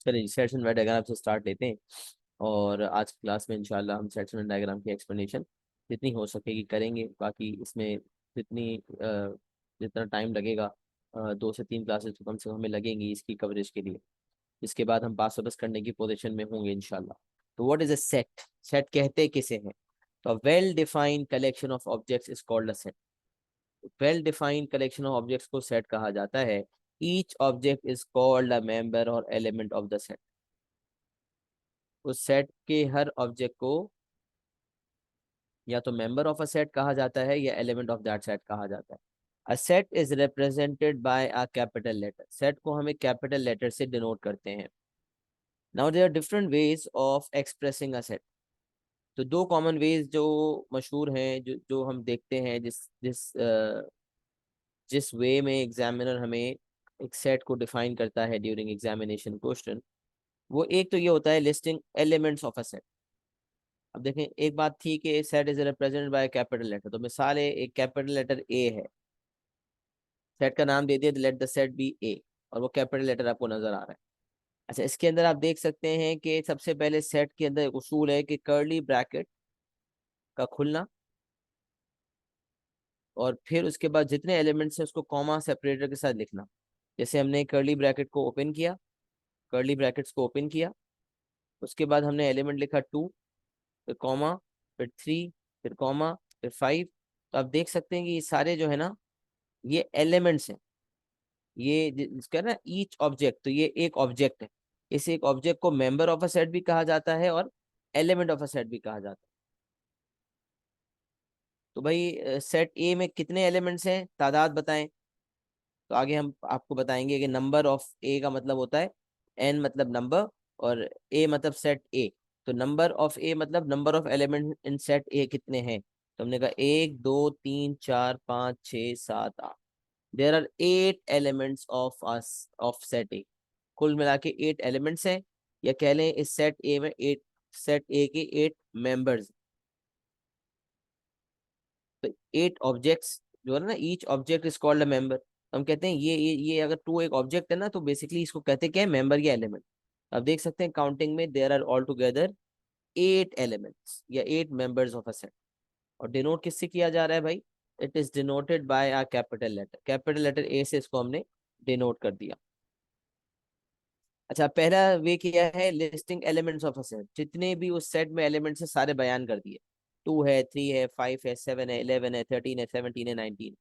चलिए sets and diagram से start लेते हैं। और आज की क्लास में इंशाल्लाह हम सेट्स एंड डायग्राम की एक्सप्लेनेशन जितनी हो सकेगी करेंगे। बाकी इसमें जितना टाइम लगेगा 2 से 3 क्लासेस तो कम से कम हमें लगेंगी इसकी कवरेज के लिए। इसके बाद हम पास वापस करने की पोजीशन में होंगे इंशाल्लाह। तो what is a set? Set कहते किसे हैं? तो well defined collection of objects is called a set. Well defined collection of objects को सेट कहा जाता है। Each object is called a member और एलिमेंट ऑफ द सेट। उस सेट के हर ऑब्जेक्ट को या तो मेंबर ऑफ अ सेट कहा जाता है या एलिमेंट ऑफ दैट सेट कहा जाता है। A set is represented by a capital letter. Set को हमें कैपिटल लेटर से डिनोट करते हैं। Now there are different ways of expressing a set. तो दो कॉमन वेज जो मशहूर हैं, जो हम देखते हैं, जिस जिस जिस वे में एग्जामिनर हमें एक सेट को डिफाइन करता है ड्यूरिंग एग्जामिनेशन क्वेश्चन, वो एक तो ये होता है listing elements of a set. अब देखें, एक बात थी कि set is represented by capital letter, तो मिसाल है एक कैपिटल लेटर ए है, सेट का नाम दे दिया लेट द सेट बी ए, और वो कैपिटल लेटर आपको नजर आ रहा है। अच्छा, इसके अंदर आप देख सकते हैं कि सबसे पहले सेट के अंदर एक उसूल है कि कर्ली ब्रैकेट का खुलना, और फिर उसके बाद जितने एलिमेंट्स हैं उसको कॉमा सेपरेटर के साथ लिखना। जैसे हमने कर्ली ब्रैकेट को ओपन किया, कर्ली ब्रैकेट्स को ओपन किया, उसके बाद हमने एलिमेंट लिखा 2, फिर कॉमा, फिर 3, फिर कॉमा, फिर 5। तो आप देख सकते हैं कि ये सारे जो है ना, ये एलिमेंट्स हैं। ये जिसका ना ईच ऑब्जेक्ट, तो ये एक ऑब्जेक्ट है। इस एक ऑब्जेक्ट को मेंबर ऑफ अ सेट भी कहा जाता है और एलिमेंट ऑफ अ सेट भी कहा जाता है। तो भाई सेट ए में कितने एलिमेंट्स हैं, तादाद बताएं। तो आगे हम आपको बताएंगे कि नंबर ऑफ ए का मतलब होता है एन मतलब नंबर, और ए मतलब सेट ए। तो नंबर ऑफ ए मतलब number of element in set ए कितने हैं। तो हमने कहा 1 2 3 4 5 6 7 8। There are 8 elements of set A. कुल मिला के 8 एलिमेंट्स हैं, या कह लें इस सेट ए में 8, सेट ए के 8 मेंबर्स। तो 8 ऑब्जेक्ट्स जो है ना, each object is called a member. हम कहते हैं ये अगर टू एक ऑब्जेक्ट है ना, तो बेसिकली इसको कहते हैं क्या है, मेंबर या एलिमेंट। अब देख सकते हैं काउंटिंग में there are all together 8 elements या 8 मेंबर्स ऑफ अ सेट। और डिनोट किससे किया जा रहा है भाई? It is denoted by a capital letter. Capital letter A से इसको हमने डिनोट कर दिया। अच्छा, पहला वे किया है listing elements of a set. जितने भी उस सेट में एलिमेंट्स है सारे बयान कर दिए। 2 है, 3 है, 5 है, 7 है, 11 है, 13 है, 17 है, 19।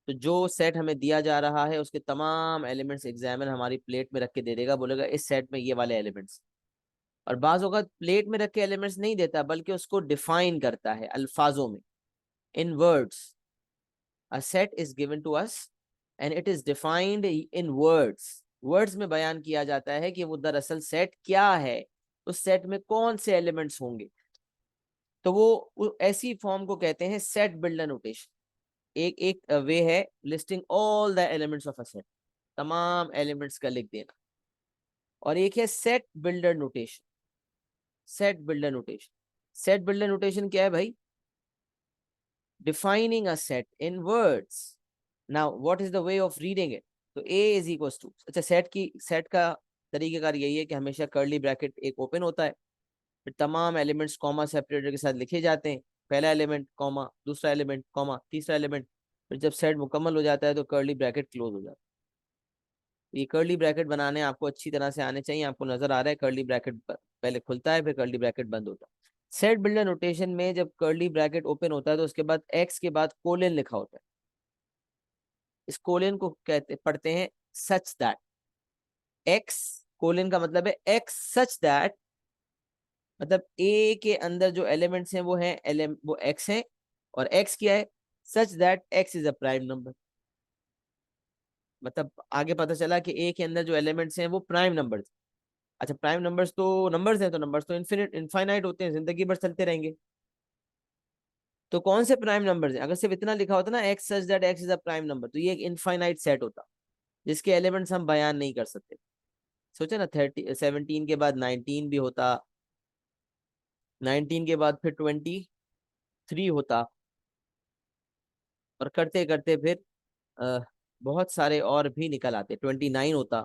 तो जो सेट हमें दिया जा रहा है उसके तमाम एलिमेंट्स एग्जामिनर हमारी प्लेट में रख के दे देगा, बोलेगा इस सेट में ये वाले एलिमेंट्स। और बाज औक़ात प्लेट में रख के एलिमेंट्स नहीं देता, बल्कि उसको डिफाइन करता है अल्फाजों में, in words. A set is given to us and it is defined in words. Words में बयान किया जाता है कि वो दरअसल सेट क्या है, उस सेट में कौन से एलिमेंट्स होंगे। तो वो ऐसी फॉर्म को कहते हैं सेट बिल्डर नोटेशन। एक एक वे है listing all the elements of a set, तमाम एलिमेंट्स का लिख देना। और एक है set builder notation. Set builder notation, set builder notation क्या है भाई? Defining a set in words. Now what is the way of reading it? तो ए इज इक्वल्स टू, अच्छा सेट का तरीकेकार यही है कि हमेशा कर्ली ब्रैकेट एक ओपन होता है, फिर तमाम एलिमेंट्स कॉमा सेपरेटर के साथ लिखे जाते हैं। पहला एलिमेंट कॉमा, दूसरा एलिमेंट कॉमा, तीसरा एलिमेंट। फिर जब सेट मुकम्मल हो जाता है तो कर्ली ब्रैकेट क्लोज हो जाता है। ये कर्ली ब्रैकेट बनाने आपको अच्छी तरह से आने चाहिए। आपको नजर आ रहा है कर्ली ब्रैकेट पहले खुलता है, फिर कर्ली ब्रैकेट बंद होता है। सेट बिल्डर नोटेशन में जब कर्ली ब्रैकेट ओपन होता है तो उसके बाद एक्स के बाद कोलन लिखा होता है। इस कोलन को कहते पढ़ते हैं सच दैट। एक्स कोलन का मतलब है एक्स सच दैट, मतलब ए के अंदर जो एलिमेंट्स हैं वो हैं वो एक्स हैं। और एक्स क्या है? सच that x is a prime number. मतलब आगे पता चला कि ए के अंदर जो एलिमेंट्स हैं वो प्राइम नंबर्स। अच्छा, प्राइम नंबर्स तो नंबर्स हैं, तो नंबर्स तो इनफाइनाइट होते हैं, जिंदगी भर चलते रहेंगे। तो कौन से प्राइम नंबर्स हैं? अगर सिर्फ इतना लिखा होता ना x such that x is a prime number, तो ये एक इनफाइनाइट सेट होता जिसके एलिमेंट्स हम बयान नहीं कर सकते। सोचे ना, 17 के बाद 19 भी होता, 19 के बाद फिर 23 होता, और करते करते फिर बहुत सारे और भी निकल आते, 29 होता।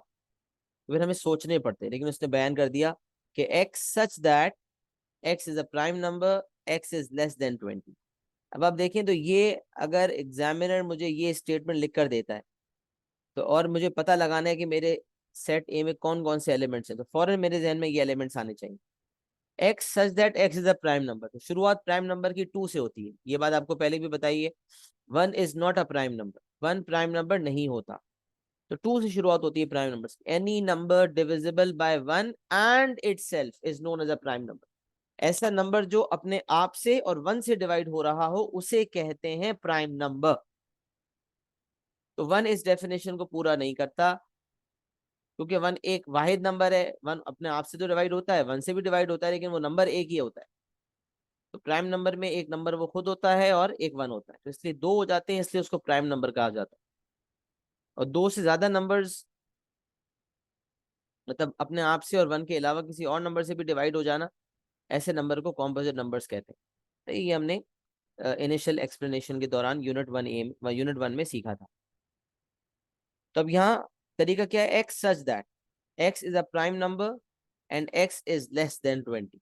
तो फिर हमें सोचने पड़ते हैं, लेकिन उसने बयान कर दिया कि x such that x is a prime number, x is less than 20। अब आप देखें तो ये अगर एग्जामिनर मुझे ये स्टेटमेंट लिख कर देता है तो, और मुझे पता लगाना है कि मेरे सेट ए में कौन कौन से एलिमेंट्स हैं, तो फौरन मेरे जहन में ये एलिमेंट्स आने चाहिए। X such that x is a prime number, तो शुरुआत प्राइम नंबर की 2 से होती है, ये बात आपको पहले भी बताई है। 1 is not a prime number, 1 prime number नहीं होता, तो 2 से शुरुआत होती है prime number. Any number divisible by 1 and itself is known as a prime number. ऐसा नंबर जो अपने आप से और 1 से डिवाइड हो रहा हो उसे कहते हैं प्राइम नंबर। तो 1 इस डेफिनेशन को पूरा नहीं करता, क्योंकि 1 एक वाहिद नंबर है। 1 अपने आप से तो डिवाइड होता है, 1 से भी डिवाइड होता है, लेकिन वो नंबर एक ही होता है। तो प्राइम नंबर में एक नंबर वो खुद होता है और एक 1 होता है, तो इसलिए 2 हो जाते हैं, इसलिए उसको प्राइम नंबर कहा जाता है। और 2 से ज्यादा नंबर्स, मतलब अपने आप से और 1 के अलावा किसी और नंबर से भी डिवाइड हो जाना, ऐसे नंबर को कॉम्पोजिट नंबर्स कहते हैं। तो ये हमने इनिशियल एक्सप्लेनेशन के दौरान यूनिट 1 में सीखा था। तो अब यहाँ तरीका क्या है, x such that x is a prime number and x is less than 20।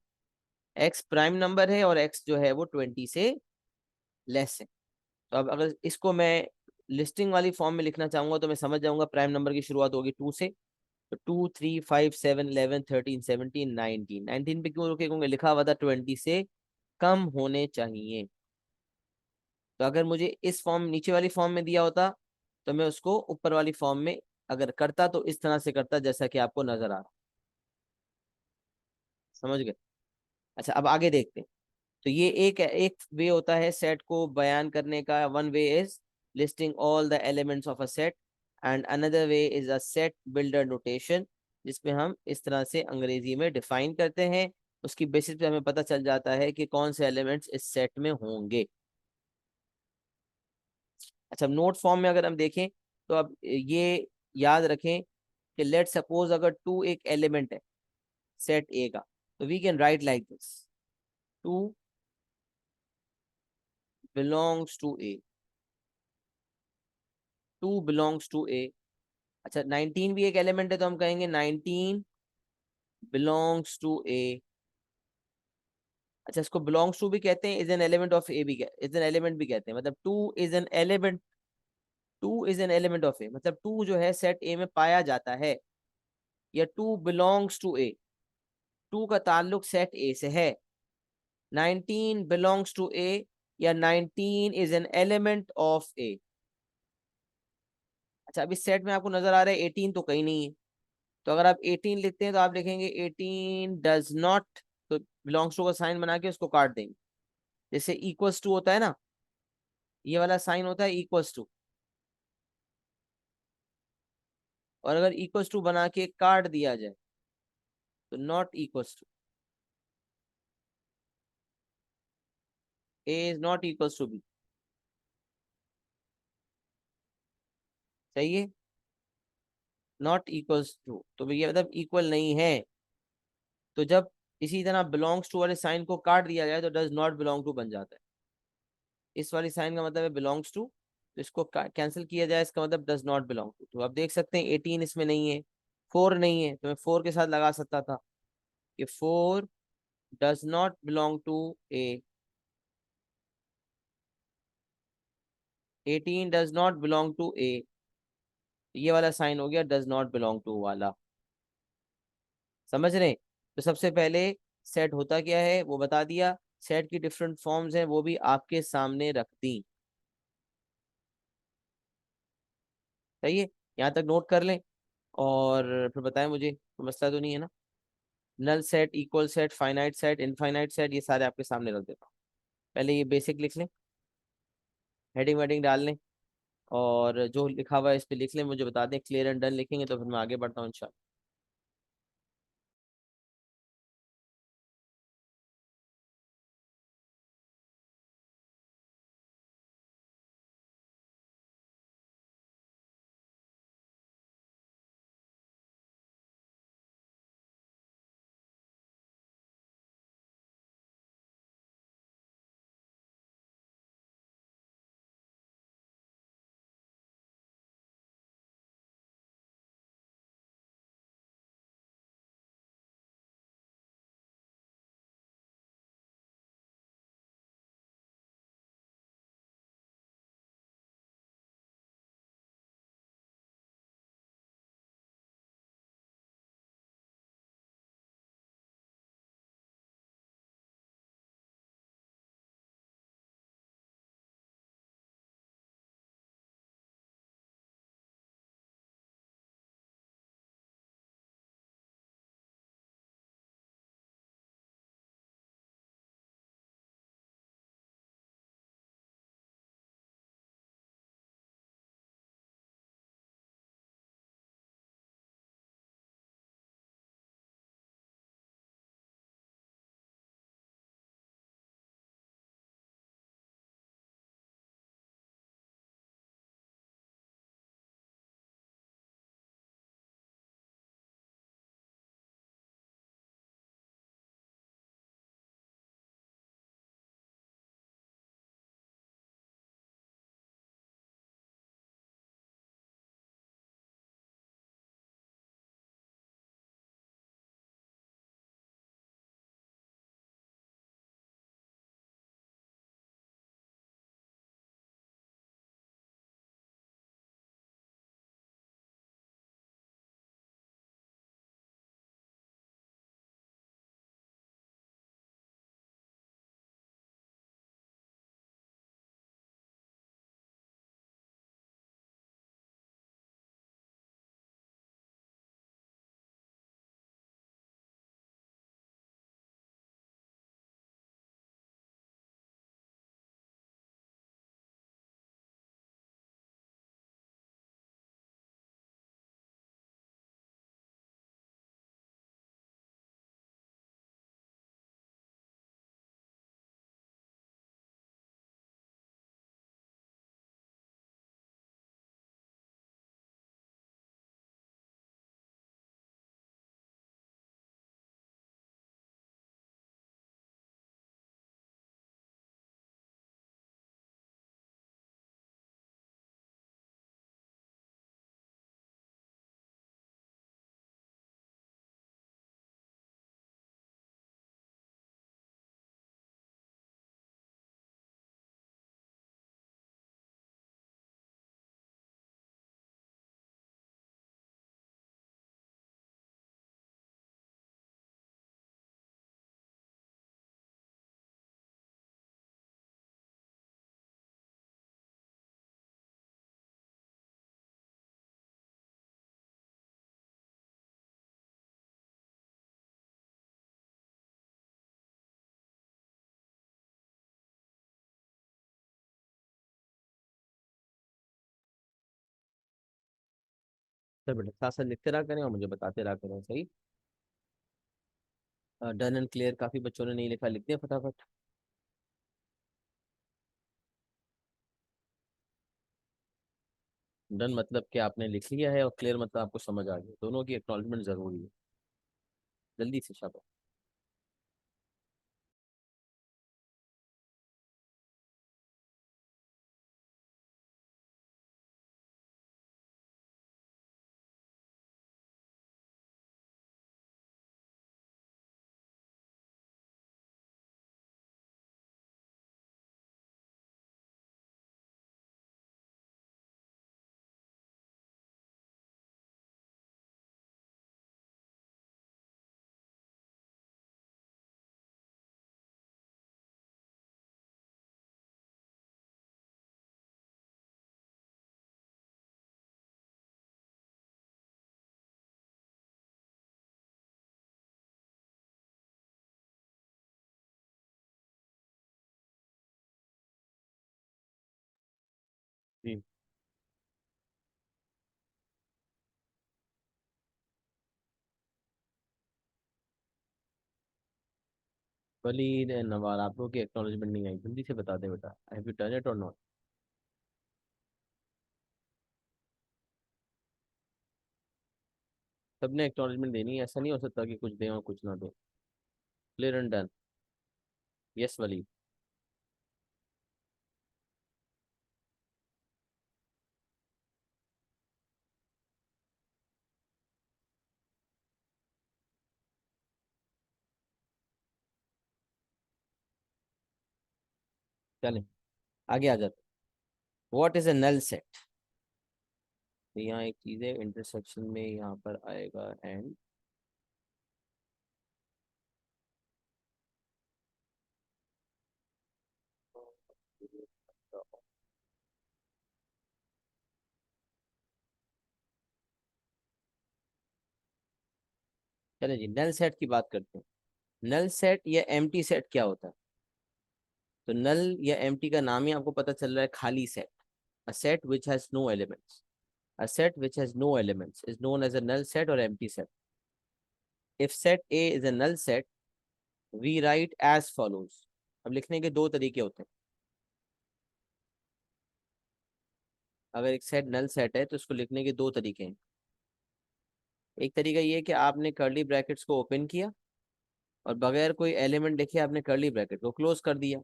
Ex prime number है और एक्स जो है वो 20 से लेस है। तो अब अगर इसको मैं लिस्टिंग वाली फॉर्म में लिखना चाहूंगा तो मैं समझ जाऊंगा प्राइम नंबर की शुरुआत होगी 2 से। तो 2, 3, 5, 7, 11, 13, 17, 19, 19 पे क्यों रुके, क्योंकि लिखा हुआ था 20 से कम होने चाहिए। तो अगर मुझे इस फॉर्म नीचे वाली फॉर्म में दिया होता तो मैं उसको ऊपर वाली फॉर्म में अगर करता तो इस तरह से करता जैसा कि आपको नजर आ रहा। समझ गए? अच्छा, अब आगे देखते हैं। तो ये एक एक वे होता है सेट को बयान करने का। One way is listing all the elements of a set and another way is a set builder notation, जिसमें हम इस तरह से अंग्रेजी में डिफाइन करते हैं। उसकी बेसिस पे हमें पता चल जाता है कि कौन से एलिमेंट्स इस सेट में होंगे। अच्छा, नोट फॉर्म में अगर हम देखें तो अब ये याद रखें कि लेट सपोज अगर 2 एक एलिमेंट है सेट ए का, तो we can write like this, 2 belongs to A, 2 belongs to A. अच्छा, 19 भी एक एलिमेंट है तो हम कहेंगे 19 बिलोंग्स टू ए। अच्छा, इसको बिलोंग्स टू भी कहते हैं, is an element of A भी इज एन एलिमेंट भी कहते हैं। मतलब 2 is an element, 2 is an element of A, मतलब 2 जो है सेट ए में पाया जाता है, या 2 बिलोंग्स टू ए, 2 का ताल्लुक सेट ए से है। 19 बिलोंग्स टू ए या 19 इज एन एलिमेंट ऑफ ए। अच्छा, अभी सेट में आपको नजर आ रहा है 18 तो कहीं नहीं है, तो अगर आप 18 लिखते हैं तो आप लिखेंगे 18 डज नॉट, तो बिलोंग्स टू का साइन बना के उसको काट देंगे। जैसे इक्वल्स टू होता है ना, ये वाला साइन होता है इक्वल्स टू, और अगर इक्वल्स टू बना के काट दिया जाए तो not equals to, A is not equals to B. सही है, नॉट इक्वल्स टू, तो भैया मतलब इक्वल नहीं है। तो जब इसी तरह बिलोंग्स टू वाले साइन को काट दिया जाए तो डज नॉट बिलोंग टू बन जाता है। इस वाली साइन का मतलब है बिलोंग्स टू, तो इसको कैंसिल किया जाए, इसका मतलब डज नॉट बिलोंग टू। तो आप देख सकते हैं 18 इसमें नहीं है, 4 नहीं है, तो मैं 4 के साथ लगा सकता था कि 4 does not belong to A, 18 does not belong to A. ये वाला साइन हो गया डज नॉट बिलोंग टू वाला। समझ रहे हैं? तो सबसे पहले सेट होता क्या है वो बता दिया, सेट की डिफरेंट फॉर्म्स हैं वो भी आपके सामने रख दी। सही है, यहाँ तक नोट कर लें और फिर बताएं मुझे, कोई मसला तो नहीं है ना। Null set, equal set, finite set, infinite set, ये सारे आपके सामने रख देता हूँ। पहले ये बेसिक लिख लें, हेडिंग वेडिंग डाल लें, और जो लिखा हुआ है इस पे लिख लें, मुझे बता दें। क्लियर एंड डन लिखेंगे तो फिर मैं आगे बढ़ता हूँ इंशाल्लाह। चल बेटा साथ साथ लिखते रहा करें और मुझे बताते रहा करें, सही। डन एंड क्लियर काफी बच्चों ने नहीं लिखा, लिखते हैं फटाफट। डन मतलब कि आपने लिख लिया है, और क्लियर मतलब आपको समझ आ गया, दोनों की एक्नॉलेजमेंट जरूरी है। जल्दी से शाबाश। जी। वलीद एंड नवार, आप लोगों की एक्नॉलेजमेंट नहीं आई, जल्दी से बता दें बेटा, हैव यू डन इट और नॉट। सबने एक्नॉलेजमेंट देनी है, ऐसा नहीं हो सकता कि कुछ दें और कुछ ना दें। Clear and done. Yes Waleed. चलें आगे आ जाते। What is a null set. तो यहाँ एक चीज है, इंटरसेक्शन में यहाँ पर आएगा एंड। चले जी नल सेट की बात करते हैं। नल सेट या एम्प्टी सेट क्या होता है। तो नल या एम्प्टी का नाम ही आपको पता चल रहा है, खाली set. A set which has no elements. A set which has no elements is known as a null set और empty set. If set A is a null set we write as follows. अब लिखने के दो तरीके होते हैं। अगर एक सेट नल सेट है तो उसको लिखने के दो तरीके हैं। एक तरीका ये है कि आपने कर्ली ब्रैकेट्स को ओपन किया और बगैर कोई एलिमेंट लिखे आपने कर्ली ब्रैकेट को क्लोज कर दिया।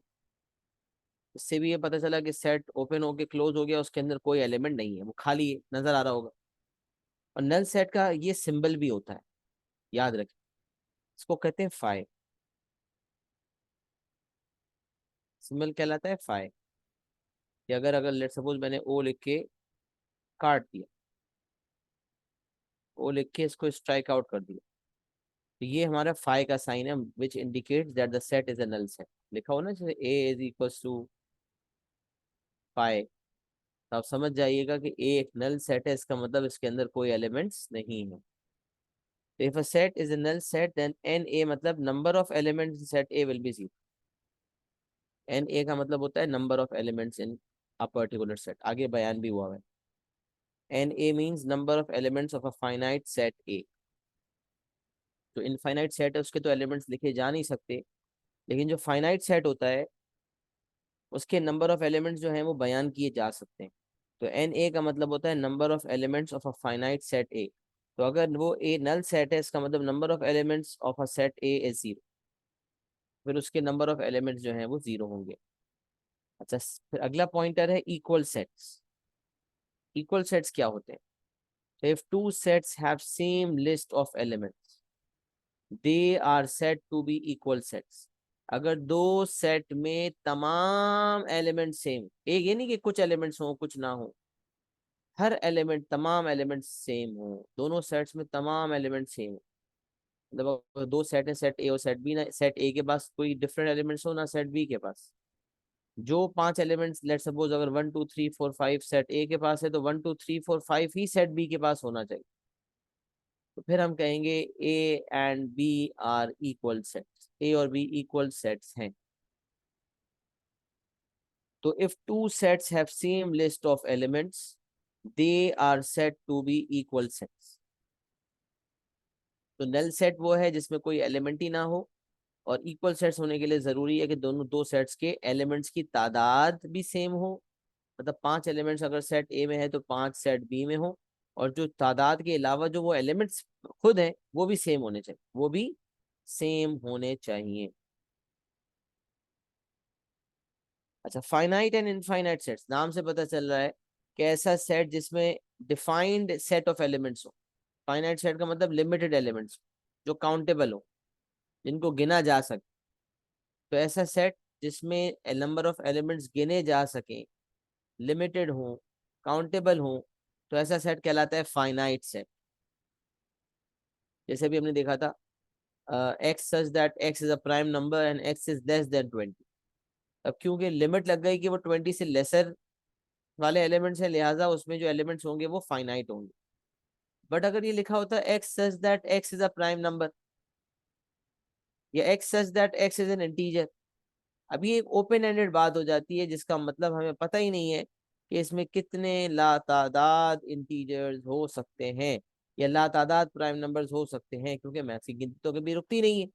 इससे भी ये पता चला कि सेट ओपन होके क्लोज हो गया, उसके अंदर कोई एलिमेंट नहीं है, वो खाली है, नजर आ रहा होगा। और नल सेट का ये सिंबल भी होता है, याद रखें। इसको कहते हैं फाइ। सिंबल कहलाता है फाइ। कि अगर अगर लेट सपोज मैंने ओ लिख के काट दिया, ओ लिख के इसको स्ट्राइक आउट कर दिया, तो ये हमारा फाइ का साइन है, which indicates that the set is a null set. लिखा हो ना जैसे A is equal to phi. तो आप समझ जाइएगा कि ए एक नल सेट है, इसका मतलब इसके अंदर कोई एलिमेंट्स नहीं है। If a set is a null set, then NA मतलब number of elements in set A will be zero. NA का मतलब होता है number of elements in a particular set. आगे बयान भी हुआ है। NA means number of elements of a finite set A. जो इनफाइनाइट सेट है उसके तो एलिमेंट्स लिखे जा नहीं सकते, लेकिन जो फाइनाइट सेट होता है उसके नंबर ऑफ एलिमेंट्स जो हैं वो बयान किए जा सकते हैं। तो NA का मतलब होता है number of elements of a finite set A। तो अगर वो ए नल सेट है, इसका मतलब number of elements of a set A is zero. फिर उसके नंबर ऑफ एलिमेंट्स जो हैं वो जीरो होंगे। अच्छा, फिर अगला पॉइंटर है इक्वल सेट्स। इक्वल सेट्स क्या होते हैं। If two sets have same list of elements they are set to be equal sets. अगर दो सेट में तमाम एलिमेंट सेम, एक ये नहीं कि कुछ एलिमेंट्स हो कुछ ना हो, हर एलिमेंट तमाम एलिमेंट सेम हो, दोनों सेट्स में तमाम एलिमेंट सेम हो। मतलब अगर दो सेट है, सेट ए और सेट बी, ना सेट ए के पास कोई डिफरेंट एलिमेंट्स हो ना सेट बी के पास। जो पांच एलिमेंट्स लेट सपोज अगर 1 2 3 4 5 सेट ए के पास है, तो 1 2 3 4 5 ही सेट बी के पास होना चाहिए। तो फिर हम कहेंगे A and B are equal sets, A और बी इक्वल सेट्स हैं। तो if two sets have same list of elements they are set to be equal sets. तो नल सेट वो है जिसमें कोई एलिमेंट ही ना हो, और इक्वल सेट्स होने के लिए जरूरी है कि दोनों दो सेट्स के एलिमेंट्स की तादाद भी सेम हो। मतलब 5 एलिमेंट्स अगर सेट ए में है तो 5 सेट बी में हो, और जो तादाद के अलावा जो वो एलिमेंट्स खुद हैं वो भी सेम होने चाहिए, वो भी सेम होने चाहिए। अच्छा, फाइनाइट एंड इनफाइनाइट सेट्स, नाम से पता चल रहा है कि ऐसा सेट जिसमें डिफाइंड सेट ऑफ एलिमेंट्स हो। फाइनाइट सेट का मतलब लिमिटेड एलिमेंट्स जो काउंटेबल हो, जिनको गिना जा सके। तो ऐसा सेट जिसमें नंबर ऑफ एलिमेंट्स गिने जा सके, लिमिटेड हो, काउंटेबल हो, तो ऐसा सेट कहलाता है फाइनाइट सेट। जैसे भी हमने देखा था, x such that x is a prime number and x is less than 20। अब क्योंकि लिमिट लग गई कि वो 20 से लेसर वाले एलिमेंट्स हैं, लिहाजा उसमें जो एलिमेंट्स होंगे वो फाइनाइट होंगे। बट अगर ये लिखा होता है x such that x is a prime number, या x such that x is an integer, अब ये एक ओपन एंडेड बात हो जाती है, जिसका मतलब हमें पता ही नहीं है कि इसमें कितने लातादाद इंटीजर्स हो सकते हैं या लातादाद प्राइम नंबर्स हो सकते हैं, क्योंकि मैथ्स की गिनती तो कभी रुकती नहीं है।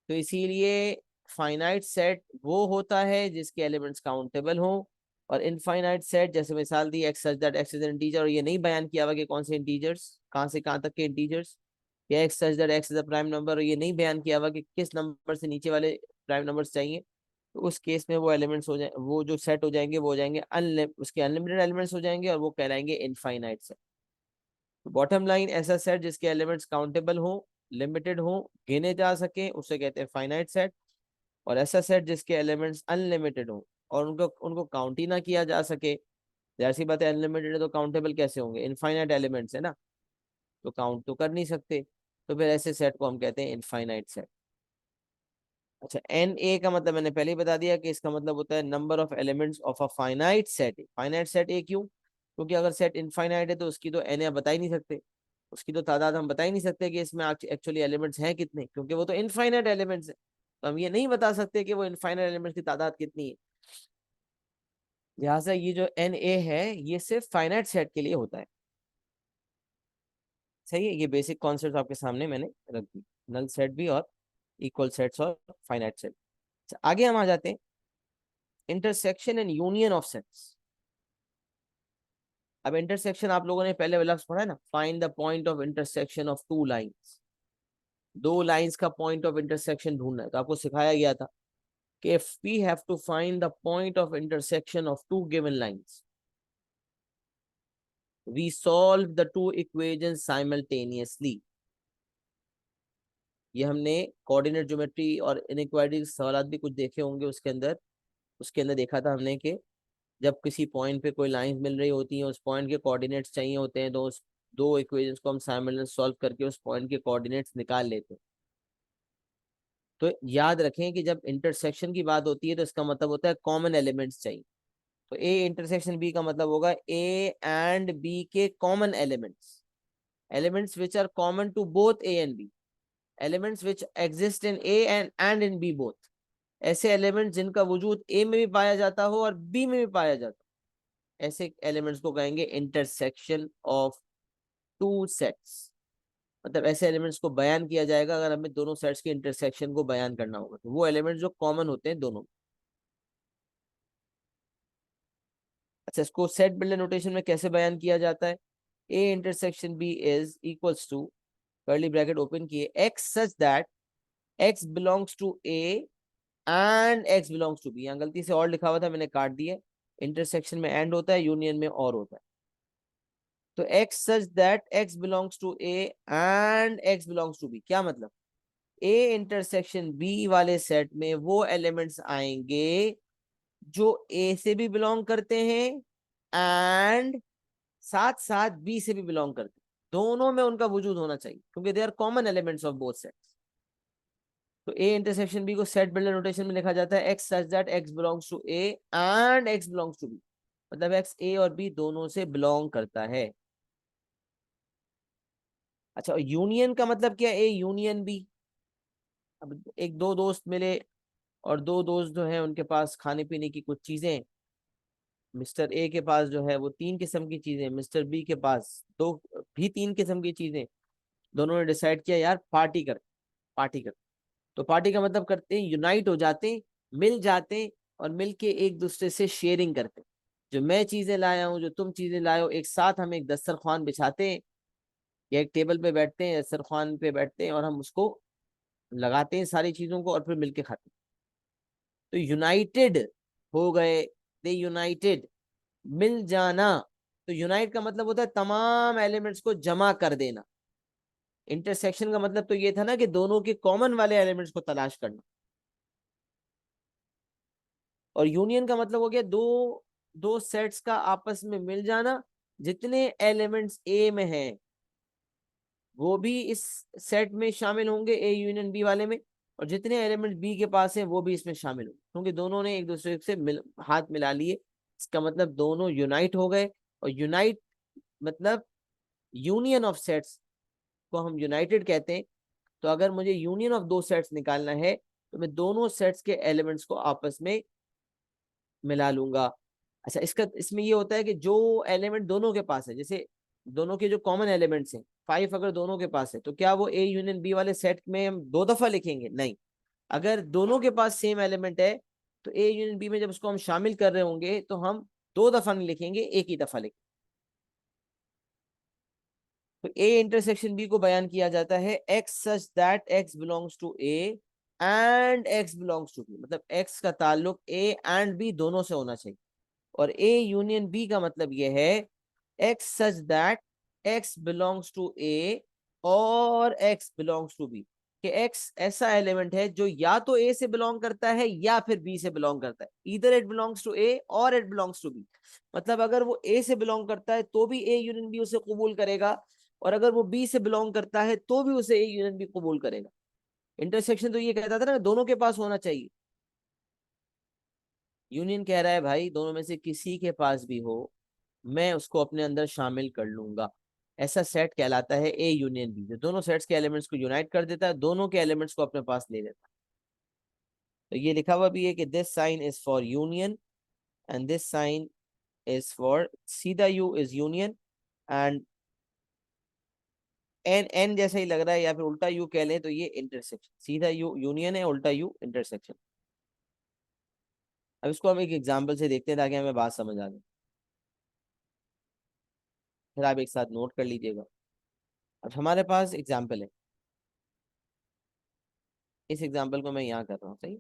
तो इसीलिए फाइनाइट सेट वो होता है जिसके एलिमेंट्स काउंटेबल हो, और इनफाइनाइट सेट जैसे मिसाल दी x such that x is an integer, और ये नहीं बयान किया हुआ कि कौन से इंटीजर्स, कहाँ से कहाँ तक के इंटीजर्स, या x such that x is a prime number, और ये नहीं बयान किया हुआ कि किस नंबर से नीचे वाले प्राइम नंबर्स चाहिए। तो उस केस में वो एलिमेंट्स हो जाए, वो जो सेट हो जाएंगे वो हो जाएंगे उसके अनलिमिटेड एलिमेंट्स हो जाएंगे, और वो कहलाएंगे इनफाइनाइट सेट। तो बॉटम लाइन, ऐसा सेट जिसके एलिमेंट्स काउंटेबल हो, लिमिटेड हो, गिने जा सके, उसे कहते हैं फाइनाइट सेट। और ऐसा सेट जिसके एलिमेंट्स अनलिमिटेड हो और उनको उनको काउंट ही ना किया जा सके, जैसी बात है, अनलिमिटेड है तो काउंटेबल कैसे होंगे, इनफाइनाइट एलिमेंट्स है ना, तो काउंट तो कर नहीं सकते, तो फिर ऐसे सेट को हम कहते हैं इनफाइनाइट सेट। अच्छा, एन ए का मतलब मैंने पहले ही बता दिया कि इसका मतलब होता है number of elements of a finite set. Finite set ए क्यों? क्योंकि अगर सेट इनफाइनाइट है तो उसकी तो एन ए बता ही नहीं सकते, उसकी तो तादाद हम बता ही नहीं सकते कि इसमें एक्चुअली एलिमेंट्स हैं कितने, क्योंकि वो तो इनफाइनाइट एलिमेंट्स है। तो हम ये नहीं बता सकते कि वो इनफाइनाइट एलिमेंट्स की तादाद कितनी है। लिहाजा ये जो एन ए है ये सिर्फ फाइनाइट सेट के लिए होता है। सही है, ये बेसिक कॉन्सेप्ट आपके सामने मैंने रख दी, नल सेट भी और इक्वल सेट्स और फाइनाइट सेट। आगे हम आ जाते हैं intersection and union of sets. अब इंटरसेक्शन आप लोगों ने पहले लफ्ज पढ़ा है ना, find the point of intersection of two lines. दो लाइंस का पॉइंट ऑफ इंटरसेक्शन ढूंढना है, तो आपको सिखाया गया था कि if we have to find the point of intersection of two given lines, we solve the two equations simultaneously। ये हमने कोऑर्डिनेट ज्योमेट्री और इनइक्वालिटी सवाल भी कुछ देखे होंगे उसके अंदर देखा था हमने कि जब किसी पॉइंट पे कोई लाइंस मिल रही होती हैं, उस पॉइंट के कोऑर्डिनेट्स चाहिए होते हैं, तो उस दो इक्वेशंस को हम साइमल्टेनियस सॉल्व करके उस पॉइंट के कोऑर्डिनेट्स निकाल लेते हैं। तो याद रखें कि जब इंटरसेक्शन की बात होती है तो इसका मतलब होता है कॉमन एलिमेंट्स चाहिए। तो ए इंटरसेक्शन बी का मतलब होगा ए एंड बी के common elements, elements which are common to both A and B, elements which exist in A and in B both. ऐसे एलिमेंट्स जिनका वजूद ए में भी पाया जाता हो और बी में भी पाया जाता हो, ऐसे एलिमेंट्स को कहेंगे इंटरसेक्शन ऑफ टू सेट्स। मतलब ऐसे एलिमेंट्स को बयान किया जाएगा अगर हमें दोनों सेट्स के इंटरसेक्शन को बयान करना होगा, तो वो एलिमेंट्स जो कॉमन होते हैं दोनों। अच्छा, इसको सेट बिल्डर नोटेशन में कैसे बयान किया जाता है? A intersection B is equals to, curly bracket open किए, x such that x belongs to A and x belongs to B. यहाँ गलती से और लिखा हुआ था, मैंने काट दिया। इंटरसेक्शन में एंड होता है, यूनियन में और होता है। तो x such that x belongs to A and x belongs to B, क्या मतलब? ए इंटरसेक्शन बी वाले सेट में वो एलिमेंट्स आएंगे जो ए से भी बिलोंग करते हैं एंड साथ साथ बी से भी बिलोंग करते हैं, दोनों में उनका वजूद होना चाहिए, क्योंकि they are common elements of both sets. तो ए इंटरसेक्शन बी को सेट बिल्डर नोटेशन में लिखा जाता है x such that x belongs to A and x belongs to B, मतलब एक्स ए और बी दोनों से बिलोंग करता है। अच्छा, यूनियन का मतलब क्या? A union B. अब एक दो दोस्त मिले और दो दोस्त जो हैं उनके पास खाने पीने की कुछ चीजें, मिस्टर ए के पास जो है वो 3 किस्म की चीजें, मिस्टर बी के पास दो भी 3 किस्म की चीजें। दोनों ने डिसाइड किया यार पार्टी कर। तो पार्टी का मतलब करते हैं यूनाइट हो जाते हैं, मिल जाते हैं, और मिल के एक दूसरे से शेयरिंग करते हैं। जो मैं चीजें लाया हूँ, जो तुम चीजें लाए हो, एक साथ हम एक दस्तरखान बिछाते हैं या एक टेबल पे बैठते हैं, दस्तरखान पे बैठते हैं, और हम उसको लगाते हैं सारी चीजों को, और फिर मिलके खाते हैं। तो यूनाइटेड हो गए, दे यूनाइटेड, मिल जाना। तो यूनाइट का मतलब होता है तमाम एलिमेंट्स को जमा कर देना। इंटरसेक्शन का मतलब तो ये था ना कि दोनों के कॉमन वाले एलिमेंट्स को तलाश करना। और यूनियन का मतलब हो गया दो दो सेट्स का आपस में मिल जाना। जितने एलिमेंट्स ए में हैं वो भी इस सेट में शामिल होंगे, ए यूनियन बी वाले में, और जितने एलिमेंट बी के पास हैं वो भी इसमें शामिल होंगे, क्योंकि दोनों ने एक दूसरे से हाथ मिला लिए। इसका मतलब दोनों यूनाइट हो गए। और यूनाइट मतलब यूनियन ऑफ सेट्स को हम यूनाइटेड कहते हैं। तो अगर मुझे यूनियन ऑफ दो सेट्स निकालना है तो मैं दोनों सेट्स के एलिमेंट्स को आपस में मिला लूंगा। अच्छा, इसका इसमें ये होता है कि जो एलिमेंट दोनों के पास है, जैसे दोनों के जो कॉमन एलिमेंट्स हैं 5, अगर दोनों के पास है तो क्या वो ए यूनियन बी वाले सेट में हम 2 दफा लिखेंगे? नहीं। अगर दोनों के पास सेम एलिमेंट है तो ए यूनियन बी में जब उसको हम शामिल कर रहे होंगे तो हम 2 दफा नहीं लिखेंगे, एक ही दफा लिखेंगे। तो ए इंटरसेक्शन बी को बयान किया जाता है x such that x belongs to A and x belongs to B. मतलब एक्स का ताल्लुक ए एंड बी दोनों से होना चाहिए। और ए यूनियन बी का मतलब यह है x such that x belongs to A और एक्स बिलोंग्स टू बी। कि एक्स ऐसा एलिमेंट है जो या तो ए से बिलोंग करता है या फिर बी से बिलोंग करता है। इधर इट बिलोंग्स टू ए और इट बिलोंग्स टू बी। मतलब अगर वो ए से बिलोंग करता है तो भी ए यूनियन बी उसे कबूल करेगा, और अगर वो बी से बिलोंग करता है तो भी उसे ए यूनियन बी कबूल करेगा। इंटरसेक्शन तो ये कहता था ना दोनों के पास होना चाहिए। यूनियन कह रहा है भाई दोनों में से किसी के पास भी हो, मैं उसको अपने अंदर शामिल कर लूंगा। ऐसा सेट कहलाता है ए यूनियन बी, जो दोनों सेट्स के एलिमेंट्स को यूनाइट कर देता है, दोनों के एलिमेंट्स को अपने पास ले लेता है। तो ये लिखा हुआ भी है कि this sign is for union and this sign is for, सीधा U is union and N N जैसा ही लग रहा है, या फिर उल्टा यू कह लें तो ये इंटरसेक्शन। सीधा यू यूनियन है, उल्टा यू इंटरसेक्शन। अब इसको हम एक एग्जाम्पल से देखते हैं ताकि हमें बात समझ आ जाए। फिर आप एक साथ नोट कर लीजिएगा। अब हमारे पास एग्जाम्पल है, इस एग्जाम्पल को मैं यहाँ कर रहा हूँ, सही।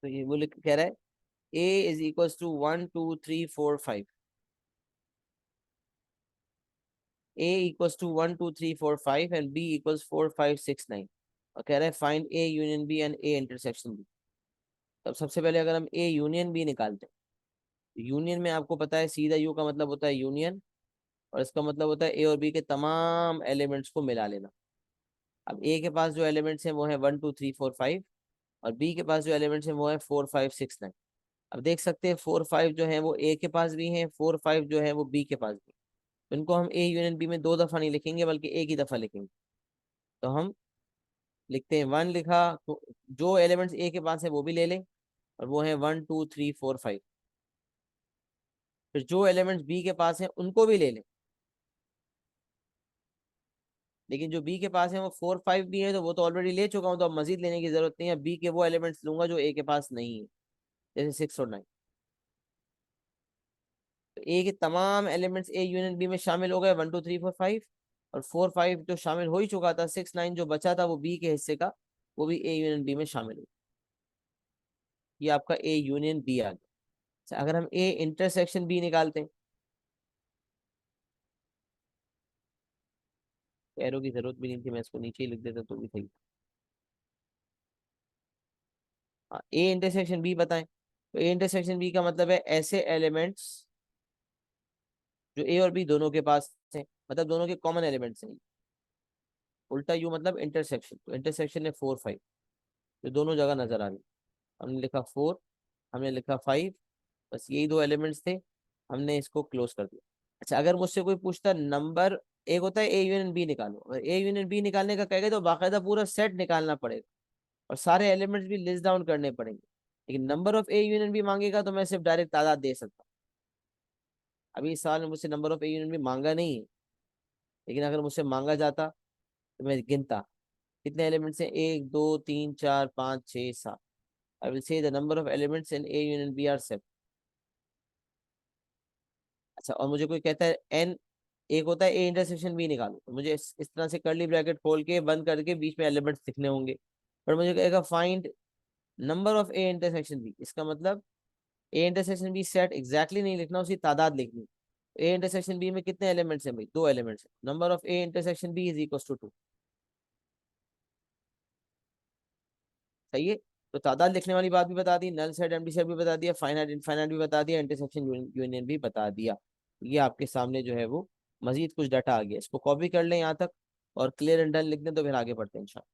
तो ये वो कह रहा है A is equal to 1 2 3 4 5। A equals to 1 2 3 4 5 and B equals 4 5 6 9। और कह रहा है find A union B and A intersection B. तब सबसे पहले अगर हम ए यूनियन बी निकालते हैं, तो यूनियन में आपको पता है सीधा यू का मतलब होता है यूनियन, और इसका मतलब होता है ए और बी के तमाम एलिमेंट्स को मिला लेना। अब ए के पास जो एलिमेंट्स हैं वो है 1 2 3 4 5, और बी के पास जो एलिमेंट्स हैं वो है 4 5 6 9। अब देख सकते हैं 4 5 जो है वो ए के पास भी हैं, 4 5 जो है वो बी के पास भी। तो इनको हम ए यूनियन बी में 2 दफा नहीं लिखेंगे बल्कि एक ही दफा लिखेंगे। तो हम लिखते हैं 1 लिखा, तो जो एलिमेंट्स ए के पास है वो भी ले लें, और वो है 1 2 3 4 5। फिर जो एलिमेंट्स बी के पास हैं उनको भी ले लें, लेकिन जो बी के पास है वो 4 5 भी है तो वो तो ऑलरेडी ले चुका हूँ, तो अब मजीद लेने की जरूरत नहीं है। बी के वो एलिमेंट्स लूंगा जो ए के पास नहीं है, जैसे 6 और 9। तो ए के तमाम एलिमेंट्स ए यूनियन बी में शामिल हो गए, 1 2 3 4 5। और 4 5 जो शामिल हो ही चुका था, 6 9 जो बचा था वो बी के हिस्से का, वो भी ए यूनियन बी में शामिल हो। ये आपका ए यूनियन बी आ गया। अच्छा, अगर हम ए इंटरसेक्शन बी निकालते हैं, एरो की जरूरत भी नहीं थी, मैं इसको नीचे ही लिख देता तो भी सही। हाँ, ए इंटरसेक्शन बी बताएं। तो ए इंटरसेक्शन बी का मतलब है ऐसे एलिमेंट्स जो ए और बी दोनों के पास हैं, मतलब दोनों के कॉमन एलिमेंट्स हैं। उल्टा यू मतलब इंटरसेक्शन, तो इंटरसेक्शन है 4 5, जो दोनों जगह नजर आ रही। हमने लिखा 4, हमने लिखा 5, बस यही दो एलिमेंट्स थे, हमने इसको क्लोज कर दिया। अच्छा, अगर मुझसे कोई पूछता नंबर, एक होता है ए यूनियन बी निकालो, अगर ए यूनियन बी निकालने का कहेगा तो बाकायदा पूरा सेट निकालना पड़ेगा। और सारे एलिमेंट्स भी लिस्ट डाउन करने पड़ेंगे। लेकिन नंबर ऑफ ए यूनियन भी मांगेगा तो मैं सिर्फ डायरेक्ट तादाद दे सकता हूँ। अभी इस सवाल में मुझसे नंबर ऑफ ए यूनियन भी मांगा नहीं है, लेकिन अगर मुझसे मांगा जाता तो मैं गिनता कितने एलिमेंट्स हैं, 1 2 3 4 5 6 7। I will say the number of elements in A union B are 7। अच्छा, और मुझे कोई कहता है एन, एक होता है ए इंटरसेक्शन बी निकालो, तो मुझे इस तरह से कर्ली ब्रैकेट खोल के बंद करके बीच में एलिमेंट्स लिखने होंगे। पर मुझे कहेगा find number of A intersection B, इसका मतलब A intersection B set exactly नहीं लिखना, उसकी तादाद लिखनी। ए इंटरसेक्शन बी में कितने एलिमेंट्स हैं भाई, 2 एलिमेंट्स हैं। Number of A intersection B is equal to 2। सही है। तो तादाद लिखने वाली बात भी बता दी, नल सेट एम्प्टी सेट भी बता दिया, फाइनाइट इनफाइनाइट भी बता दिया, इंटरसेक्शन यूनियन भी बता दिया। ये आपके सामने जो है वो मजीद कुछ डाटा आ गया, इसको कॉपी कर लें यहाँ तक और क्लियर एंड डन लिख दें, तो फिर आगे बढ़ते हैं इंशाल्लाह।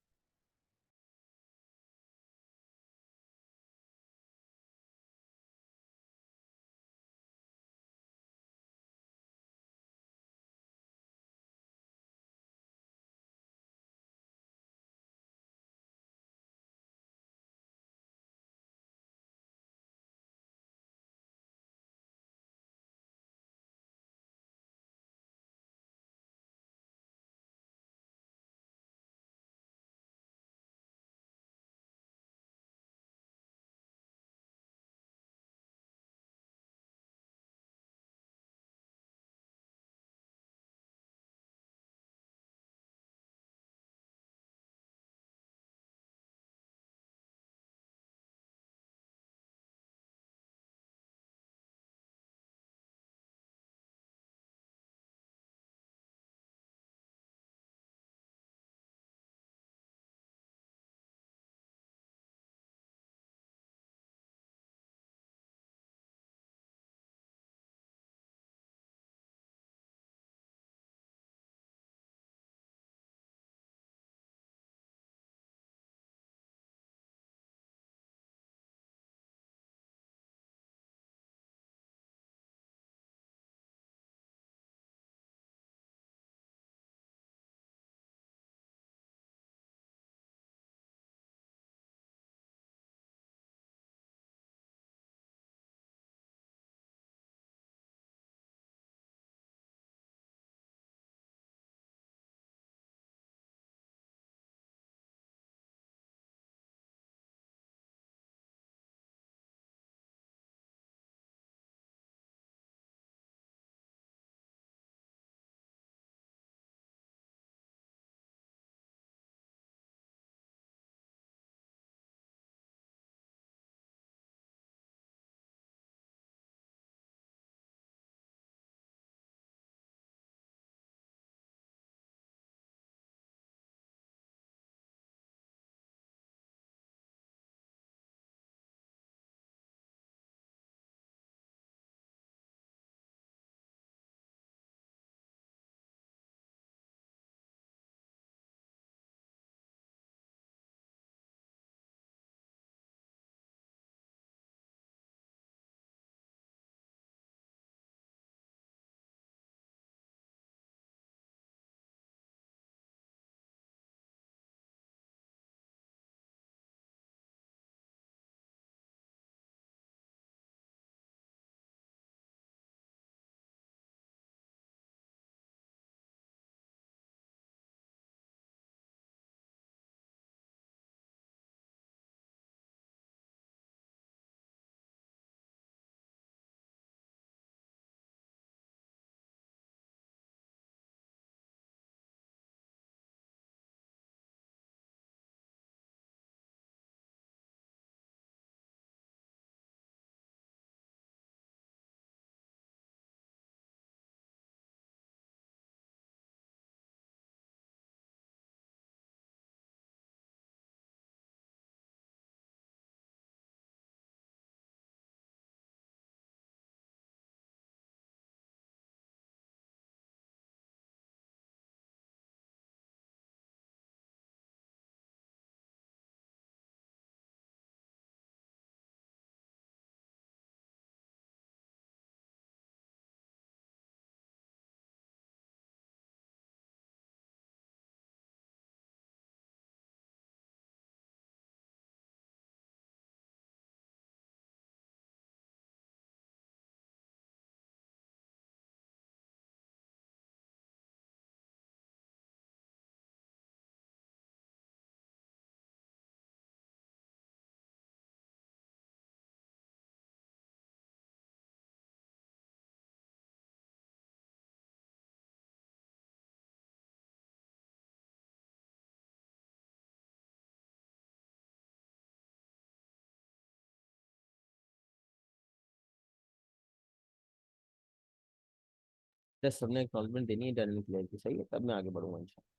जस्ट सबने एक्नॉलेजमेंट देनी है डायनामिक लेयर की, सही है, तब मैं आगे बढ़ूंगा इंशाल्लाह।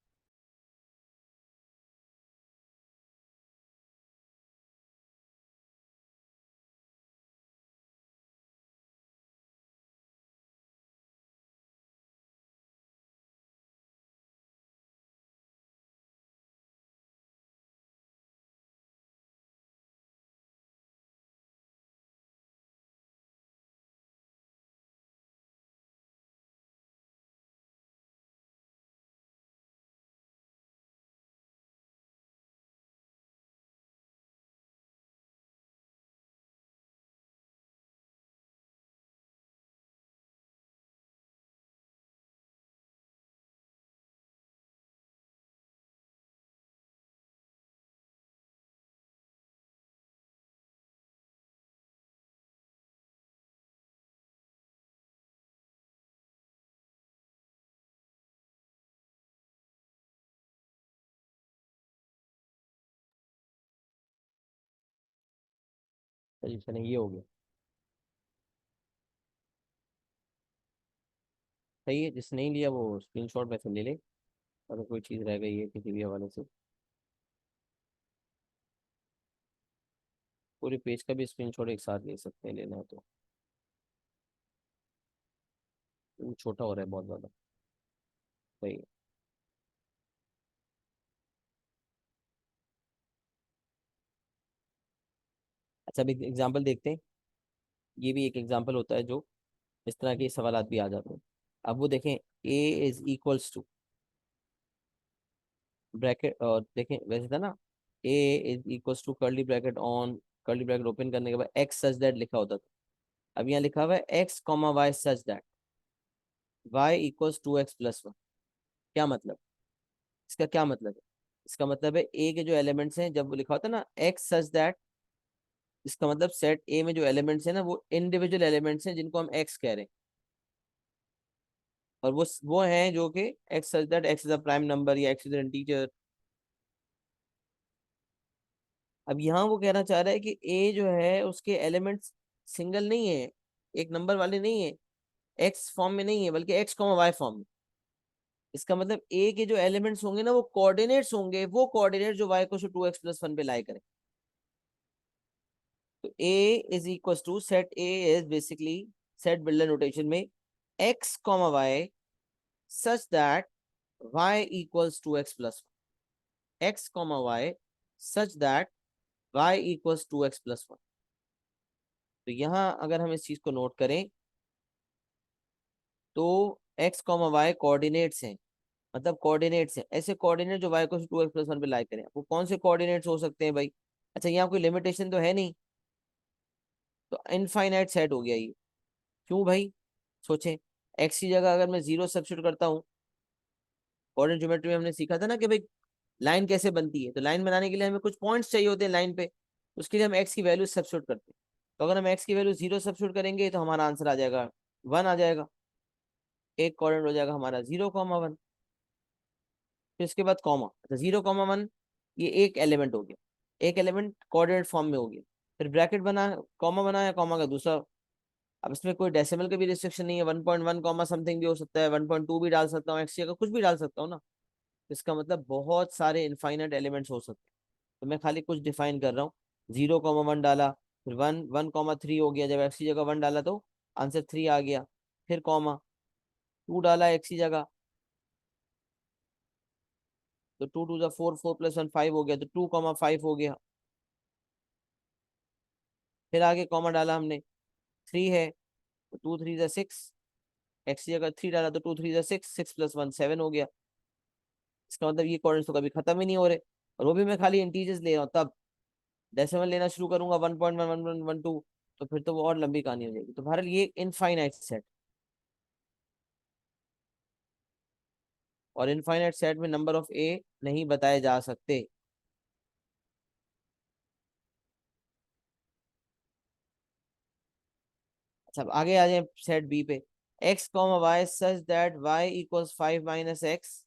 चलिए चलिए, ये हो गया। सही है, जिसने नहीं लिया वो स्क्रीनशॉट में से ले ले, अगर कोई चीज़ रह गई है किसी भी हवाले से। पूरे पेज का भी स्क्रीनशॉट एक साथ ले सकते हैं, लेना है तो। छोटा हो रहा है बहुत ज़्यादा। सही है। अच्छा, अभी एग्जाम्पल देखते हैं। ये भी एक एग्जाम्पल होता है जो इस तरह के सवाल भी आ जाते हैं। अब वो देखें, A is equals to bracket, और देखें वैसे था ना, A is equals to curly bracket on, curly bracket open करने के बाद एक्स सच दैट लिखा होता था। अब यहाँ लिखा हुआ है x comma y such that y equals to x plus one. क्या मतलब? इसका क्या मतलब है? इसका मतलब है ए के जो एलिमेंट्स हैं, जब वो लिखा होता है ना एक्स सच दैट, इसका मतलब सेट ए में जो एलिमेंट्स हैं ना, वो इंडिविजुअल एलिमेंट्स हैं जिनको हम एक्स कह रहे हैं। और वो हैं जो कि x such that x is a prime number या एक्स इज एन इंटीजर। अब यहाँ वो कहना चाह रहा है कि ए जो है उसके एलिमेंट्स सिंगल नहीं है, एक नंबर वाले नहीं है, एक्स फॉर्म में नहीं है, बल्कि एक्स कॉमा वाई फॉर्म में। इसका मतलब ए के जो एलिमेंट्स होंगे ना, वो कोऑर्डिनेट्स होंगे, वो कोऑर्डिनेट जो वाई को टू एक्स प्लस वन पे लाई करें। तो A is equal to set, A is basically set builder notation में x comma y such that y equals to x plus one, x comma y such that y equals to x plus one. तो यहाँ अगर हम इस चीज को note करें तो एक्स कॉमा वाई कोऑर्डिनेट्स हैं, मतलब कोऑर्डिनेट्स हैं, ऐसे कोऑर्डिनेट जो वाई को टू एक्स प्लस वन पे लाई करें। वो कौन से कोऑर्डिनेट्स हो सकते हैं भाई? अच्छा, यहाँ कोई लिमिटेशन तो है नहीं, तो इनफाइनाइट सेट हो गया ये। क्यों भाई? सोचें, एक्स की जगह अगर मैं जीरो सब्स्टिट्यूट करता हूँ, कोऑर्डिनेट ज्योमेट्री में हमने सीखा था ना कि भाई लाइन कैसे बनती है, तो लाइन बनाने के लिए हमें कुछ पॉइंट्स चाहिए होते हैं लाइन पे, उसके लिए हम एक्स की वैल्यू सब्स्टिट्यूट करते हैं। तो अगर हम एक्स की वैल्यू जीरो सब्स्टिट्यूट करेंगे तो हमारा आंसर आ जाएगा वन आ जाएगा। एक कोऑर्डिनेट हो जाएगा हमारा जीरो कॉमा वन। फिर इसके बाद कॉमा, अच्छा जीरो कॉमा वन, ये एक एलिमेंट हो गया, एक एलिमेंट कोऑर्डिनेट फॉर्म में हो गया। फिर ब्रैकेट बना, कॉमा बनाया, कॉमा का दूसरा। अब इसमें कोई डेसिमल का भी रिस्ट्रिक्शन नहीं है, 1.1 कॉमा समथिंग भी हो सकता है, 1.2 भी डाल सकता हूँ, एक्स का कुछ भी डाल सकता हूँ ना। इसका मतलब बहुत सारे इनफाइनाइट एलिमेंट्स हो सकते हैं। तो मैं खाली कुछ डिफाइन कर रहा हूँ। जीरो कॉमा वन डाला, फिर वन, वन कॉमा थ्री हो गया, जब एक्स की जगह वन डाला तो आंसर थ्री आ गया। फिर कॉमा, टू डाला एक्स की जगह, तो टू टू जा four, four plus one five हो गया, तो टू कॉमा फाइव हो गया। फिर आगे कॉमा डाला हमने, थ्री है, तो टू थ्री जा सिक्स, एक्स की जगह थ्री डाला तो टू थ्री जा six, six plus one seven हो गया। इसका मतलब ये कोऑर्डिनेट्स तो कभी खत्म ही नहीं हो रहे, और वो भी मैं खाली इंटीजर्स ले रहा हूँ। तब डेसिमल लेना शुरू करूंगा, 1.1 1.12, तो फिर तो वो और लंबी कहानी हो जाएगी। तो बहरहाल ये इनफाइनाइट सेट, और इनफाइनाइट सेट में नंबर ऑफ ए नहीं बताए जा सकते। अच्छा, अब आगे आ जाए सेट बी पे। X comma y such that y equals five minus x,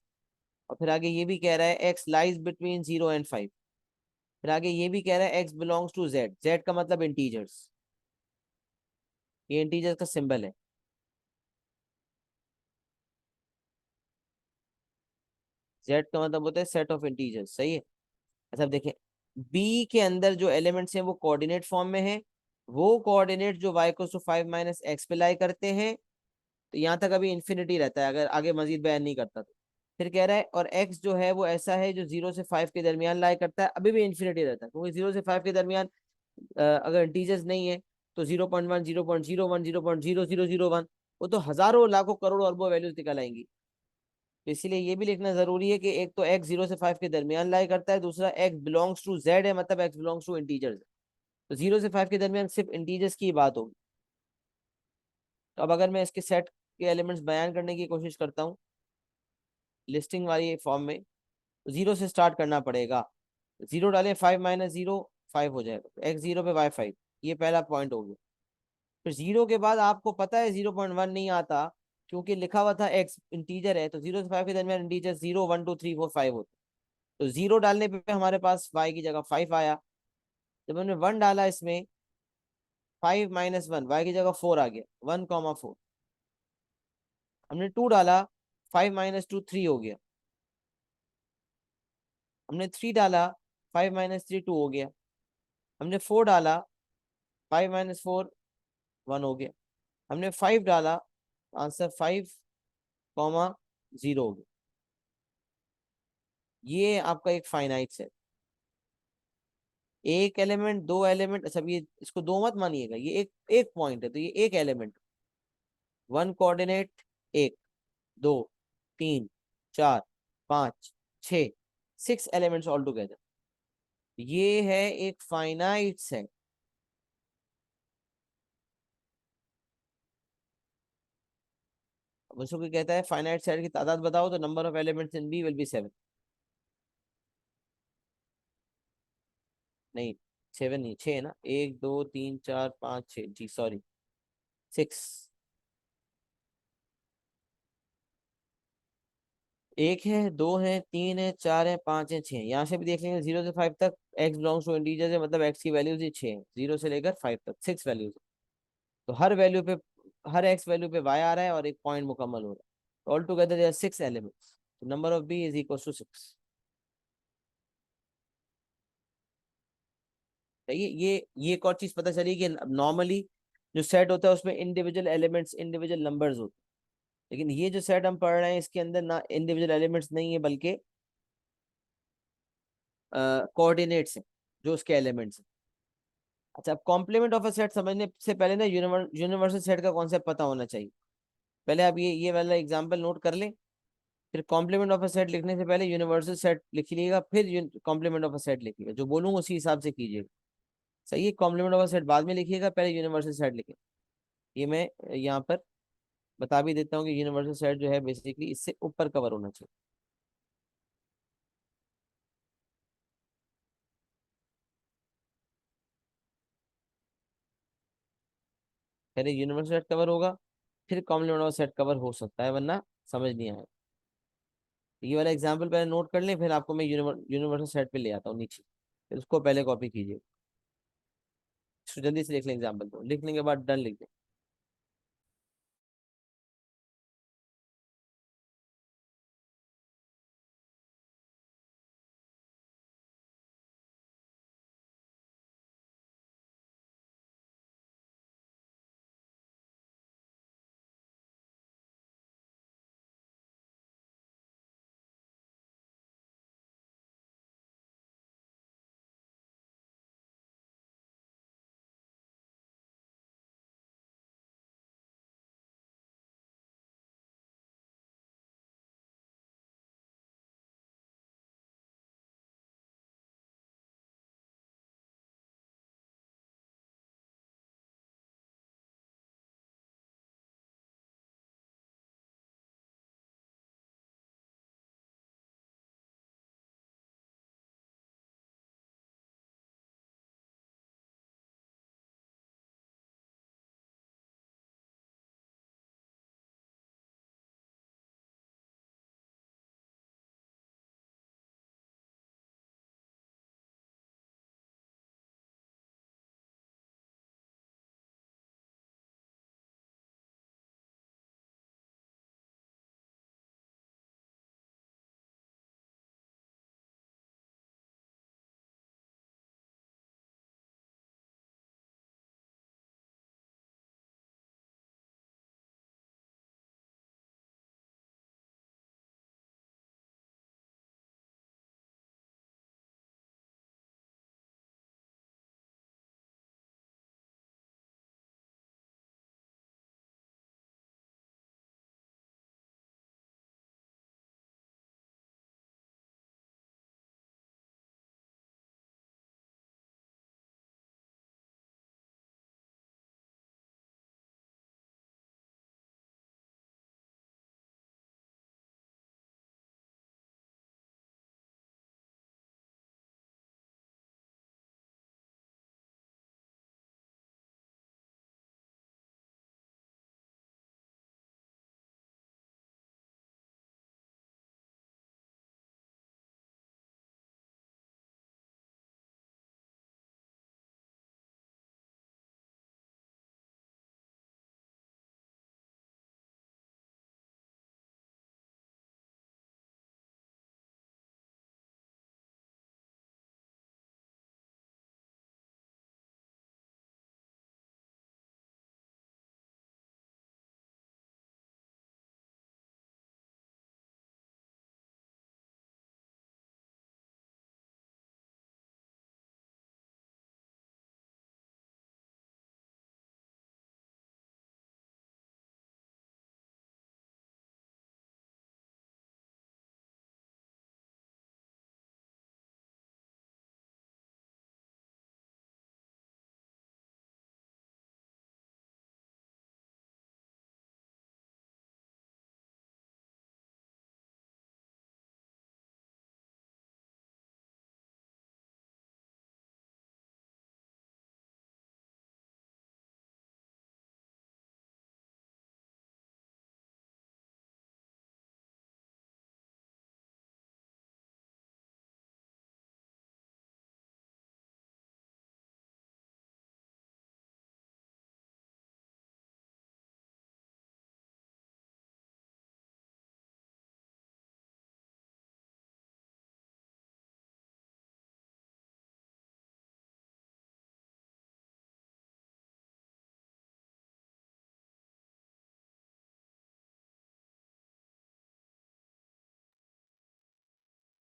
और फिर आगे ये भी कह रहा है x lies between zero and five. फिर आगे ये भी कह रहा है x belongs to Z, Z का मतलब इंटीजर्स, ये इंटीजर्स का सिंबल है। जेड का मतलब होता है सेट ऑफ इंटीजर्स, सही है। अच्छा अब देखें, बी के अंदर जो एलिमेंट्स हैं वो कोऑर्डिनेट फॉर्म में है, वो कोऑर्डिनेट जो y को 5 - x पे लाई करते हैं। तो यहाँ तक अभी इन्फिनिटी रहता है, अगर आगे मजीद बयान नहीं करता तो। फिर कह रहा है और x जो है वो ऐसा है जो 0 से 5 के दरमियान लाई करता है, अभी भी इन्फिनिटी रहता है, क्योंकि 0 से 5 के दरमियान अगर इंटीजर्स नहीं है तो 0.1, 0.01, 0.0001, वो तो हजारों लाखों करोड़ों अरबों वैल्यूज निकल आएंगी। तो इसीलिए ये भी लिखना जरूरी है कि एक तो x 0 से 5 के दरमियान लाई करता है, दूसरा x बिलोंग्स टू z है, मतलब x बिलोंग्स टू इंटीजर्स। तो 0 से 5 के दरमियान सिर्फ इंटीजर्स की बात होगी। तो अब अगर मैं इसके सेट के एलिमेंट्स बयान करने की कोशिश करता हूँ लिस्टिंग वाली फॉर्म में, तो 0 से स्टार्ट करना पड़ेगा। 0 डालें, 5 - 0 5 हो जाएगा, तो x 0 पे y 5, ये पहला पॉइंट हो गया। फिर 0 के बाद आपको पता है 0.1 नहीं आता, क्योंकि लिखा हुआ था x इंटीजर है, तो 0 से 5 के दरमियान इंटीजर 0 1 2 3 4 5 होते। तो 0 डालने पे हमारे पास y की जगह 5 आया। जब हमने 1 डाला इसमें, 5 - 1, y की जगह 4 आ गया, 1, 4। हमने 2 डाला, 5 - 2 3 हो गया। हमने 3 डाला, 5 - 3 2 हो गया। हमने 4 डाला, 5 - 4 1 हो गया। हमने 5 डाला, आंसर 5, 0 हो गया। ये आपका एक फाइनाइट सेट, एक एलिमेंट, दो एलिमेंट, अच्छा ये इसको दो मत मानिएगा, ये एक एक पॉइंट है, तो ये एक एलिमेंट, वन कोऑर्डिनेट, एक, दो, तीन, चार, पांच, छ, 6 एलिमेंट्स ऑल टुगेदर। ये है एक फाइनाइट सेट। अब उसको क्या कहता है, फाइनाइट सेट की तादाद बताओ, तो number of elements in B will be 7। नहीं, 7 नहीं, 6 है ना, 1 2 3 4 5 6, जी सॉरी, 6। एक है, दो है, तीन है, चार है, पांच है, छह है। यहाँ से भी देख लेंगे 0 से 5 तक x बिलोंग्स टू इंटीजर है, मतलब x की वैल्यूज ही 6 है, 0 से लेकर 5 तक 6 वैल्यूज। तो हर वैल्यू पे, हर x वैल्यू पे y आ रहा है और एक पॉइंट मुकम्मल हो रहा है। All together there 6 elements, number of b is equal to 6। ये एक और चीज पता चली कि नॉर्मली जो सेट होता है उसमें इंडिविजुअल एलिमेंट्स, इंडिविजुअल नंबर्स होते हैं, लेकिन ये जो सेट हम पढ़ रहे हैं इसके अंदर ना इंडिविजुअल एलिमेंट्स नहीं है, बल्कि कोऑर्डिनेट्स हैं जो उसके एलिमेंट्स हैं। अच्छा, अब कॉम्प्लीमेंट ऑफ अ सेट समझने से पहले ना यूनिवर्सल सेट का कॉन्सेप्ट पता होना चाहिए। पहले आप ये वाला एग्जांपल नोट कर लें, फिर कॉम्प्लीमेंट ऑफ अ सेट लिखने से पहले यूनिवर्सल सेट लिख लीजिएगा, फिर कॉम्प्लीमेंट ऑफ अ सेट लिखिएगा, जो बोलूंगा उसी हिसाब से कीजिएगा। सही है, कॉम्प्लीमेंट ऑफ अ सेट बाद में लिखिएगा, पहले यूनिवर्सल सेट लिखें। ये मैं यहाँ पर बता भी देता हूँ कि यूनिवर्सल सेट जो है बेसिकली इससे ऊपर कवर होना चाहिए। पहले यूनिवर्सल सेट कवर होगा, फिर कॉम्प्लीमेंट ऑफ सेट कवर हो सकता है, वरना समझ नहीं आया। ये वाला एग्जाम्पल पहले नोट कर लें, फिर आपको मैं यूनिवर्सल सेट पे ले आता हूँ नीचे, फिर उसको पहले कॉपी कीजिए। जल्दी से लिख लें एग्जाम्पल, को लिखने के बाद डन लिख दें।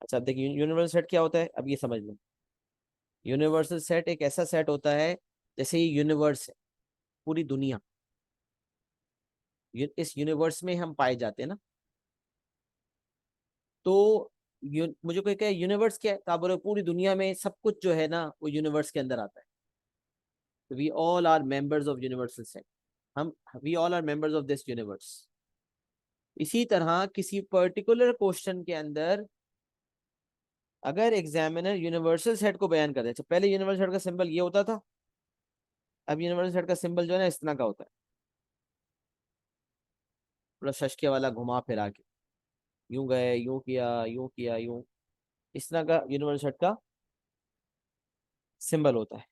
अच्छा अब देखिए यूनिवर्सल सेट क्या होता है, अब ये समझ लो। यूनिवर्सल सेट एक ऐसा सेट होता है जैसे ये यूनिवर्स है, पूरी दुनिया, इस यूनिवर्स में हम पाए जाते हैं ना। तो मुझे कोई कहे यूनिवर्स क्या है, तो आप बोलो पूरी दुनिया में सब कुछ जो है ना वो यूनिवर्स के अंदर आता है। तो we all are members of universal set, हम we all are members of this universe. इसी तरह किसी पर्टिकुलर क्वेश्चन के अंदर अगर एग्जामिनर यूनिवर्सल सेट को बयान कर दे, पहले यूनिवर्सल सेट का सिंबल ये होता था, अब यूनिवर्सल सेट का सिंबल जो है ना इस तरह का होता है, थोड़ा शशके वाला घुमा फिरा के, यूं गए यूं किया यूं किया यूं, इस तरह का यूनिवर्सल सेट का सिंबल होता है।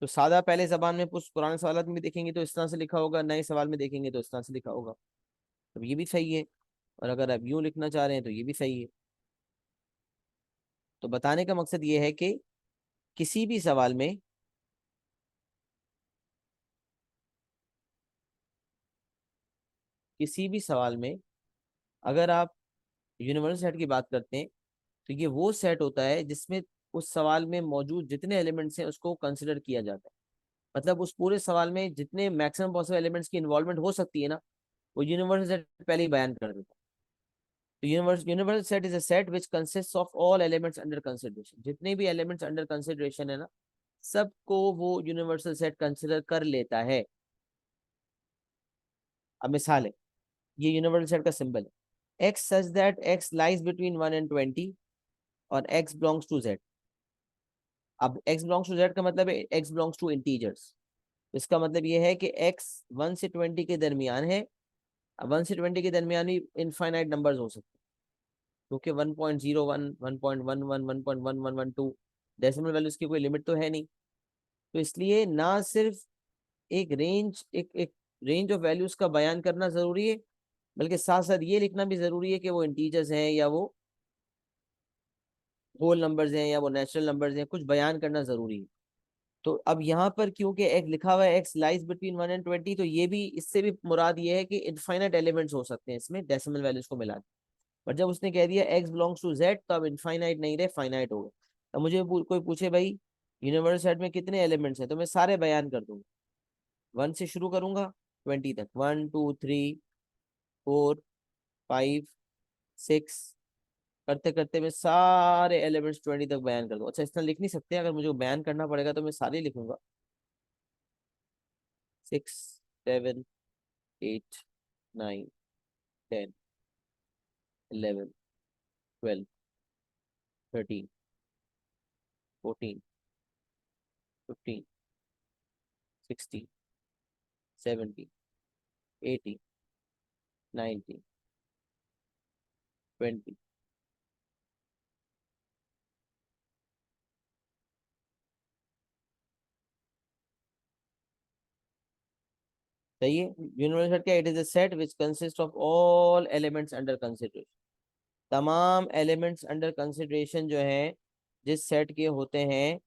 तो सादा पहले जबान में कुछ पुराने सवाल में भी देखेंगे तो इस तरह से लिखा होगा, नए सवाल में देखेंगे तो इस तरह से लिखा होगा। तो ये भी सही है, और अगर आप यूं लिखना चाह रहे हैं तो ये भी सही है। तो बताने का मकसद ये है कि किसी भी सवाल में किसी भी सवाल में अगर आप यूनिवर्सल सेट की बात करते हैं तो ये वो सेट होता है जिसमें उस सवाल में मौजूद जितने एलिमेंट्स हैं उसको कंसिडर किया जाता है। मतलब उस पूरे सवाल में जितने मैक्सिमम पॉसिबल एलिमेंट्स की इन्वॉल्वमेंट हो सकती है ना, वो यूनिवर्सल सेट पहले ही बयान कर देता है। तो universal set is a set which consist of all elements under consideration, जितने भी एलिमेंट्स अंडर कंसिडरेशन है ना सबको वो यूनिवर्सल सेट कंसिडर कर लेता है। अब मिसाल है, ये यूनिवर्सल सेट का सिंबल है, x such that x lies between 1 and 20 और x बिलोंग्स टू z। अब x बिलोंग्स टू z का मतलब है x बिलोंग्स टू इंटीजर्स। इसका मतलब ये है कि x 1 से 20 के दरमियान है। अब 1 से 20 के दरमियान भी इनफाइनाइट नंबर्स हो सकते हैं, क्योंकि 1.01 1.11 1.1112 डेसिमल वैल्यूज की कोई लिमिट तो है नहीं। तो इसलिए ना सिर्फ एक रेंज ऑफ वैल्यूज का बयान करना जरूरी है, बल्कि साथ साथ ये लिखना भी जरूरी है कि वो इंटीजर्स हैं या वो होल नंबर्स हैं या वो नेचुरल नंबर्स हैं, कुछ बयान करना जरूरी है। तो अब यहाँ पर क्योंकि एक लिखा हुआ है एक्स लाइज बिटवीन 1 एंड 20, तो ये भी इससे भी मुराद ये है कि इनफाइनाइट एलिमेंट्स हो सकते हैं इसमें डेसिमल वैल्यूज को मिला के। पर जब उसने कह दिया एक्स बिलोंग्स टू जेड तो अब इनफाइनाइट नहीं रहे, फाइनाइट हो गए। अब मुझे कोई पूछे भाई यूनिवर्सल सेट में कितने एलिमेंट्स हैं, तो मैं सारे बयान कर दूंगा। 1 से शुरू करूंगा 20 तक, 1 2 3 4 5 6, करते करते मैं सारे एलिमेंट्स 20 तक बयान कर दूंगा। अच्छा इस तरह लिख नहीं सकते, अगर मुझे बयान करना पड़ेगा तो मैं सारे लिखूंगा, 6 7 8 9 10 11 12 13 14 15 16 17 18 19 20। सही है। यूनिवर्सल सेट क्या, it is a set which consist of all elements under consideration. तमाम एलिमेंट्स अंडर कंसिडरेशन जो है जिस सेट के होते हैं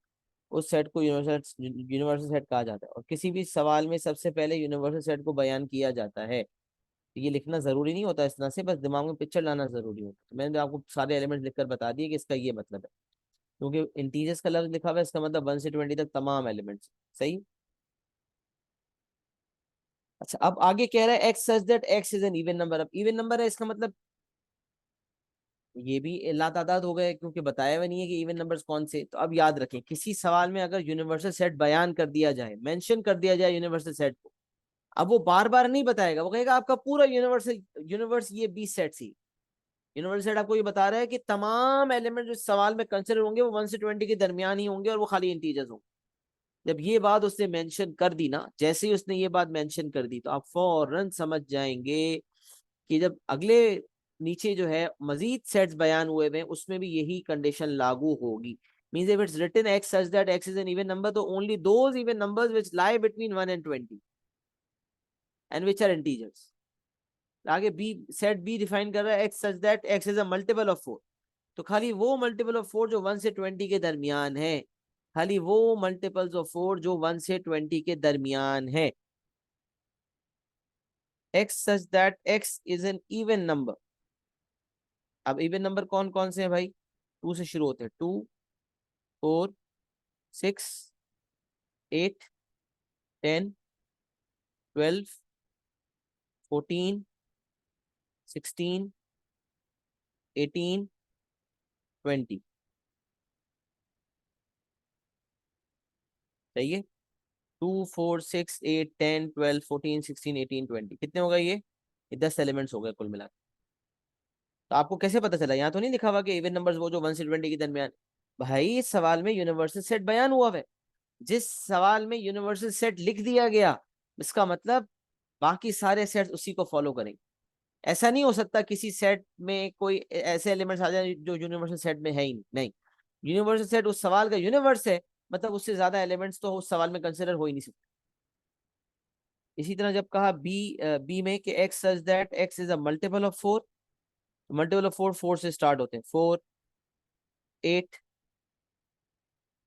उस सेट को यूनिवर्सल यूनिवर्सल सेट कहा जाता है। और किसी भी सवाल में सबसे पहले यूनिवर्सल सेट को बयान किया जाता है। तो ये लिखना जरूरी नहीं होता इस तरह से, बस दिमाग में पिक्चर लाना जरूरी होता है। तो मैंने आपको सारे एलिमेंट्स लिखकर बता दिए कि इसका ये मतलब है, क्योंकि इंटीजर्स का लफ्ज लिखा हुआ है, इसका मतलब 1 से 20 तक तमाम एलिमेंट्स। सही। अच्छा अब आगे कह रहा है x such that x is an even number. अब इवन नंबर है इसका मतलब ये भी लातादाद हो गए, क्योंकि बताया हुआ नहीं है कि इवन नंबर्स कौन से। तो अब याद रखें, किसी सवाल में अगर यूनिवर्सल सेट बयान कर दिया जाए, मेंशन कर दिया जाए यूनिवर्सल सेट को, अब वो बार बार नहीं बताएगा, वो कहेगा आपका पूरा यूनिवर्स ये 20 सेट सी। यूनिवर्सल सेट आपको ये बता रहा है कि तमाम एलिमेंट जो सवाल में कंसिडर होंगे वो 1 से 20 के दरमियान ही होंगे और वो खाली इंटीजर्स होंगे। जब ये बात उसने मेंशन कर दी ना, जैसे ही उसने ये बात मेंशन कर दी तो आप फौरन समझ जाएंगे कि जब अगले नीचे जो है मजीद सेट्स बयान हुए हैं उसमें भी यही कंडीशन लागू होगी। Means if it's written x such that x is an even number, तो only those even numbers which lie between 1 and 20 and which are integers। आगे बी सेट बी डिफाइन कर रहा है x such that x is a multiple of 4, तो खाली वो multiple of 4 जो 1 से 20 के दरमियान है, खाली वो मल्टीपल्स ऑफ 4 जो 1 से 20 के दरमियान है। x such that x is an even number। अब इवन नंबर कौन कौन से हैं भाई, टू से शुरू होते हैं, 2 4 6 8 10 12 14 16 18 20। सही है। 2 4 6 8 10 12 14 16 18 20 कितने हो गए ये 10 एलिमेंट्स हो गए कुल मिला के। तो आपको कैसे पता चला? यहाँ तो नहीं लिखा हुआ कि इवन नंबर्स वो जो 1 से 20 के दरमियान। भाई इस सवाल में यूनिवर्सल सेट बयान हुआ है। जिस सवाल में यूनिवर्सल सेट लिख दिया गया, इसका मतलब बाकी सारे सेट्स उसी को फॉलो करेंगे। ऐसा नहीं हो सकता किसी सेट में कोई ऐसे एलिमेंट्स आ जाए जो यूनिवर्सल सेट में है ही नहीं। यूनिवर्सल सेट उस सवाल का यूनिवर्स है, मतलब उससे ज्यादा एलिमेंट्स तो उस सवाल में कंसिडर हो ही नहीं सकते। इसी तरह जब कहा बी में कि x such that x is a multiple of 4, multiple of 4 4 से स्टार्ट होते हैं, 4 8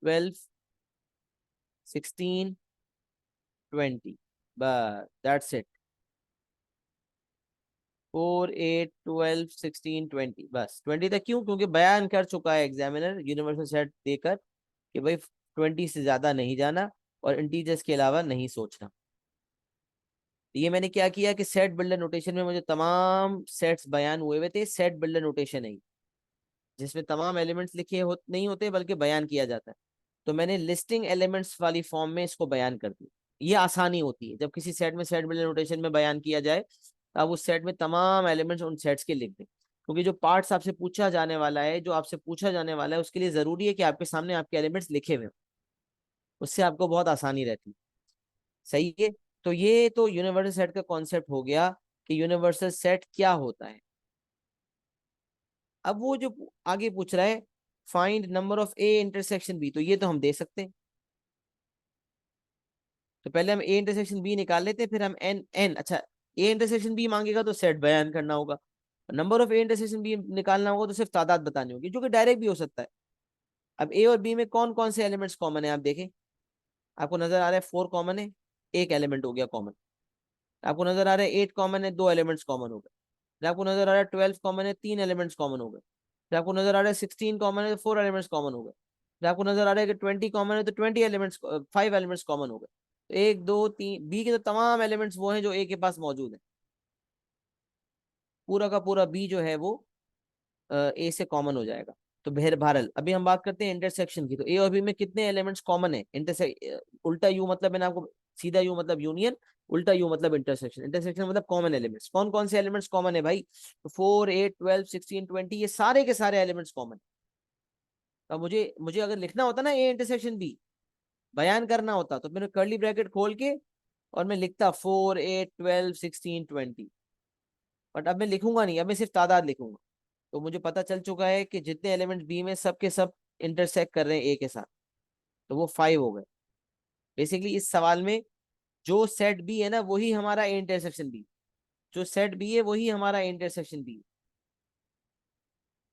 12 16 20, बस दैट्स इट। 4 8 12 16 20, बस 20 तक। क्यों? क्योंकि बयान कर चुका है एग्जामिनर यूनिवर्सल सेट देकर कि भाई 20 से ज्यादा नहीं जाना और इंटीजर्स के अलावा नहीं सोचना। ये मैंने क्या किया कि सेट बिल्डर नोटेशन में मुझे तमाम सेट्स बयान हुए हुए थे। सेट बिल्डर नोटेशन है जिसमें तमाम एलिमेंट्स लिखे नहीं होते बल्कि बयान किया जाता है। तो मैंने लिस्टिंग एलिमेंट्स वाली फॉर्म में इसको बयान कर दिया। ये आसानी होती है जब किसी सेट में सेट बिल्डर नोटेशन में बयान किया जाए, अब उस सेट में तमाम एलिमेंट्स उन सेट्स के लिख दें। क्योंकि जो पार्ट्स आपसे पूछा जाने वाला है, जो आपसे पूछा जाने वाला है, उसके लिए जरूरी है कि आपके सामने आपके एलिमेंट्स लिखे हुए हों। उससे आपको बहुत आसानी रहती है। सही है। तो ये तो यूनिवर्सल सेट का कॉन्सेप्ट हो गया कि यूनिवर्सल सेट क्या होता है। अब वो जो आगे पूछ रहा है find number of A intersection B, तो ये तो हम दे सकते हैं। तो पहले हम ए इंटरसेक्शन बी निकाल लेते हैं, फिर हम एन एन अच्छा, ए इंटरसेक्शन बी मांगेगा तो सेट बयान करना होगा। Number of A intersection B निकालना होगा तो सिर्फ तादाद बतानी होगी, जो कि डायरेक्ट भी हो सकता है। अब ए और बी में कौन कौन से एलिमेंट्स कॉमन है आप देखें। आपको नजर आ रहा है 4 कॉमन है, एक एलिमेंट हो गया कॉमन। आपको नजर आ रहा है 8 कॉमन है, 2 एलिमेंट्स कॉमन हो गए। फिर आपको नजर आ रहा है 12 कॉमन है, 3 एलिमेंट्स कॉमन हो गए। फिर आपको नजर आ रहा है 16 कॉमन है, तो 4 एलिमेंट्स कॉमन हो गए। फिर आपको नजर आ रहा है कि 20 कॉमन है, तो 20 एलिमेंट्स 5 एलिमेंट्स कॉमन हो गए। तो 1 2 3 बी के तो तमाम एलिमेंट्स वो हैं जो ए के पास मौजूद है। पूरा का पूरा बी जो है वो ए से कॉमन हो जाएगा। तो बहरहाल अभी हम बात करते हैं इंटरसेक्शन की। तो ए और बी में कितने एलिमेंट्स कॉमन है? उल्टा यू मतलब मैंने आपको, सीधा यू मतलब यूनियन, उल्टा यू मतलब इंटरसेक्शन। इंटरसेक्शन मतलब कॉमन एलिमेंट्स। कौन कौन से एलिमेंट्स कॉमन है भाई? तो 4 8 12 16 20 ये सारे के सारे एलिमेंट्स कॉमन। अब मुझे मुझे अगर लिखना होता ना ए इंटरसेक्शन बी, बयान करना होता, तो मैंने कर्ली ब्रैकेट खोल के और मैं लिखता 4 8 12 16 20। बट अब मैं लिखूंगा नहीं, अब मैं सिर्फ तादाद लिखूंगा। तो मुझे पता चल चुका है कि जितने एलिमेंट बी में सब के सब इंटरसेक्ट कर रहे हैं ए के साथ, तो वो 5 हो गए। बेसिकली इस सवाल में जो सेट बी है ना वही हमारा ए इंटरसेक्शन बी, जो सेट बी है वही हमारा ए इंटरसेक्शन बी।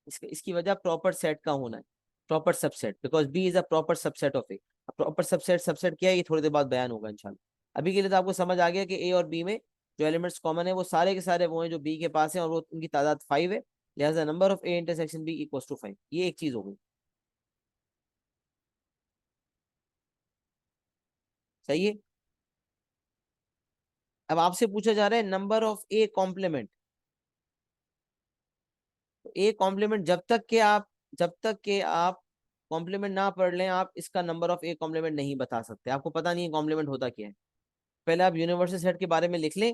इसकी वजह प्रॉपर सेट का होना है, proper subset, because B is a proper subset of A. Proper subset subset क्या है ये थोड़ी देर बाद बयान होगा इंशाल्लाह। अभी के लिए तो आपको समझ आ गया कि ए और बी में जो एलिमेंट्स कॉमन है वो सारे के सारे वो हैं जो बी के पास है, और वो उनकी तादाद 5 है। लिहाजा number of A intersection B equal to 5, ये एक चीज हो गई। सही है। अब आपसे पूछा जा रहा है नंबर ऑफ ए कॉम्प्लीमेंट। तो ए कॉम्प्लीमेंट जब तक के आप कॉम्प्लीमेंट ना पढ़ लें, आप इसका नंबर ऑफ ए कॉम्प्लीमेंट नहीं बता सकते। आपको पता नहीं है कॉम्प्लीमेंट होता क्या है। पहले आप यूनिवर्सल सेट के बारे में लिख लें,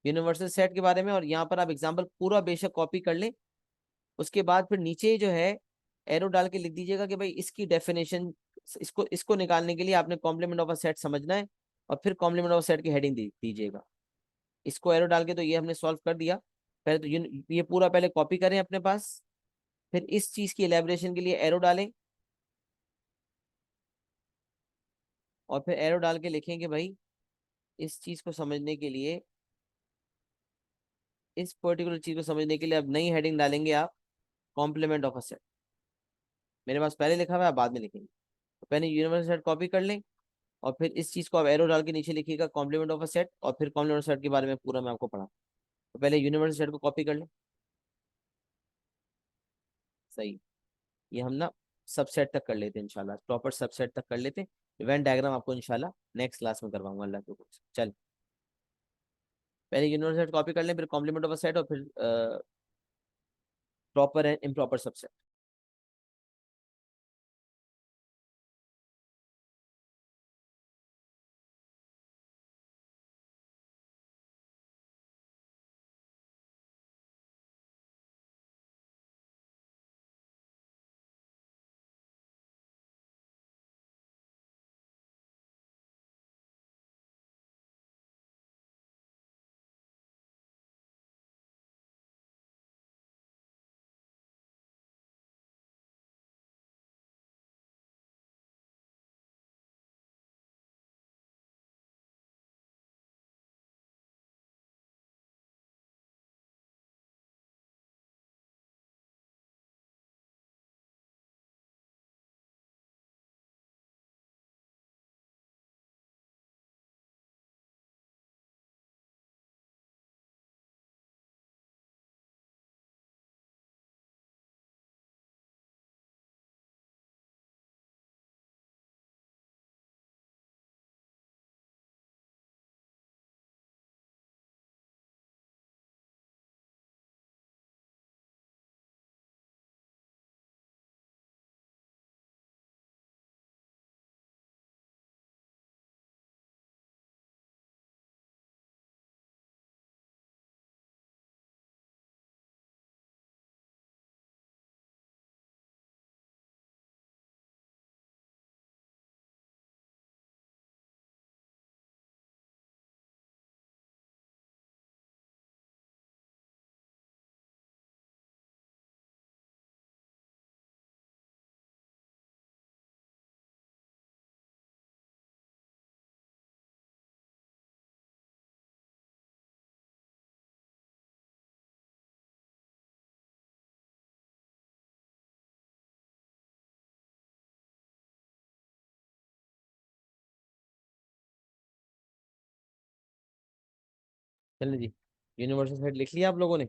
यूनिवर्सल सेट के बारे में, और यहाँ पर आप एग्जाम्पल पूरा बेशक कॉपी कर लें। उसके बाद फिर नीचे जो है एरो डाल के लिख दीजिएगा कि भाई इसकी डेफिनेशन, इसको इसको निकालने के लिए आपने कॉम्प्लीमेंट ऑफ अ सेट समझना है, और फिर कॉम्प्लीमेंट ऑफ सेट की हेडिंग दीजिएगा। इसको एरो डाल के, तो ये हमने सॉल्व कर दिया। पहले तो ये पूरा पहले कॉपी करें अपने पास, फिर इस चीज की एलेबरेशन के लिए एरो डालें, और फिर एरो डाल के लिखें कि भाई इस चीज को समझने के लिए, इस पर्टिकुलर चीज को समझने के लिए अब नई हेडिंग डालेंगे आप, कॉम्प्लीमेंट ऑफ अ सेट। मेरे पास पहले लिखा हुआ है, आप बाद में लिखेंगे। तो पहले यूनिवर्सल सेट कॉपी कर लें, और फिर इस चीज को आप एरो डाल के नीचे लिखिएगा कॉम्प्लीमेंट ऑफ अ सेट, और फिर कॉम्प्लीमेंट सेट के बारे में पूरा मैं आपको पढ़ा। तो पहले यूनिवर्सल सेट को कॉपी कर लें। सही। ये हम ना सबसेट तक कर लेते हैं इंशाल्लाह, प्रॉपर सबसेट तक कर लेते हैं। वेन डायग्राम आपको इंशाल्लाह नेक्स्ट क्लास में करवाऊंगा अल्लाह के हुक्म से। चल पहले यूनिवर्सल सेट कॉपी कर लें, फिर कॉम्प्लीमेंट ऑफ अ सेट, और फिर प्रॉपर एंड इम्प्रॉपर सबसेट। चलिए जी, यूनिवर्सल सेट लिख लिया आप लोगों ने?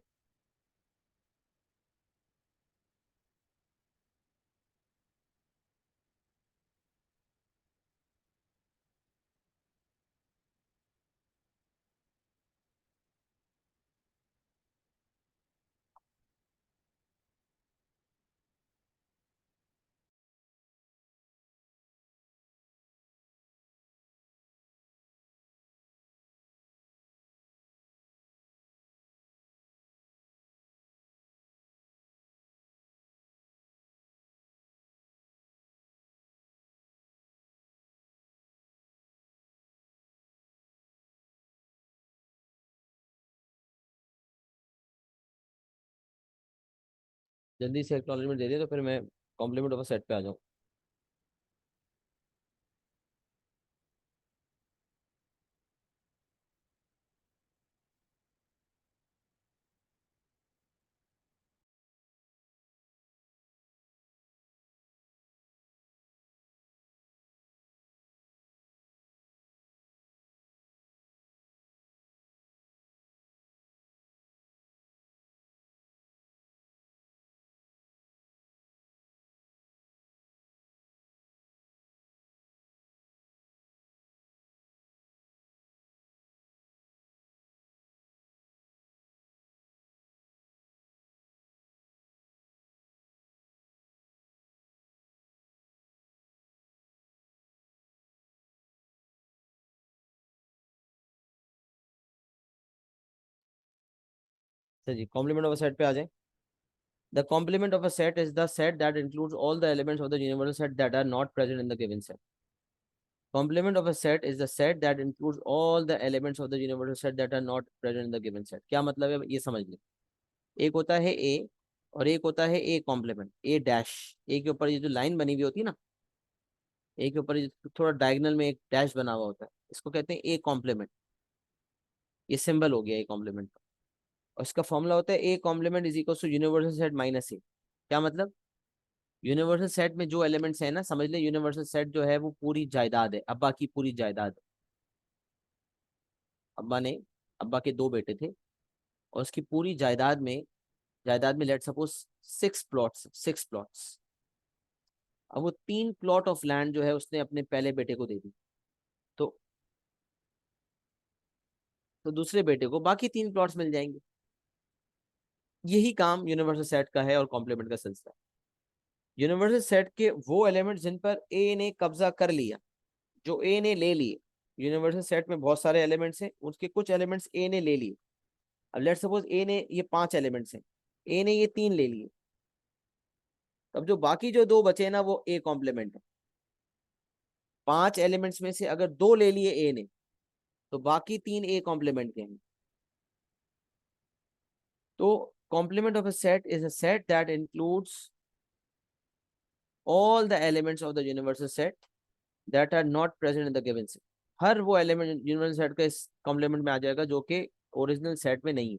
जल्दी से एक्नॉलेजमेंट दे दिया तो फिर मैं कॉम्प्लीमेंट ऑफ अ सेट पे आ जाऊँ। Sir ji, complement of a set पे आ जाए। The complement of a set is the set that includes all the elements of the universal set that are not present in the given set. Complement of a set is the set that includes all the elements of the universal set that are not present in the given set. क्या मतलब है ये समझ लें। एक होता है ए और एक होता है ए कॉम्प्लीमेंट, ए डैश। ए के ऊपर ये जो लाइन बनी हुई होती है ना, ए के ऊपर ये थोड़ा डायगोनल में एक डैश बना हुआ होता है, इसको कहते हैं ए कॉम्प्लीमेंट। ये सिंबल हो गया ए कॉम्प्लीमेंट का। और इसका फॉर्मूला होता है A complement is equal to universal set minus A. क्या मतलब? यूनिवर्सल सेट में जो एलिमेंट्स हैं ना, समझ ले यूनिवर्सल सेट जो है वो पूरी जायदाद है, अब्बा की पूरी जायदाद। अब्बा ने, अब्बा के दो बेटे थे, और उसकी पूरी जायदाद में लेट सपोज 6 प्लॉट्स, 6 प्लॉट्स। अब वो 3 प्लॉट ऑफ लैंड जो है उसने अपने पहले बेटे को दे दी, तो दूसरे बेटे को बाकी 3 प्लॉट्स मिल जाएंगे। यही काम यूनिवर्सल सेट का है और कॉम्प्लीमेंट का सिलसिला। यूनिवर्सल सेट के वो एलिमेंट जिन पर ए ने कब्जा कर लिया, जो ए ने ले लिए। यूनिवर्सल सेट में बहुत सारे एलिमेंट्स हैं, उसके कुछ एलिमेंट्स ए ने ले लिए। अब लेट्स सपोज ए ने ये 5 एलिमेंट्स हैं, ए ने ये 3 ले लिए, तब जो बाकी जो 2 बचे ना वो ए कॉम्प्लीमेंट है। 5 एलिमेंट्स में से अगर 2 ले लिए ए ने, तो बाकी 3 ए कॉम्प्लीमेंट के हैं। तो complement of a set is a set that includes all the elements of the universal set that are not present in the given set। हर वो एलिमेंट यूनिवर्सल सेट का इस कॉम्प्लीमेंट में आ जाएगा जो कि ओरिजिनल सेट में नहीं है।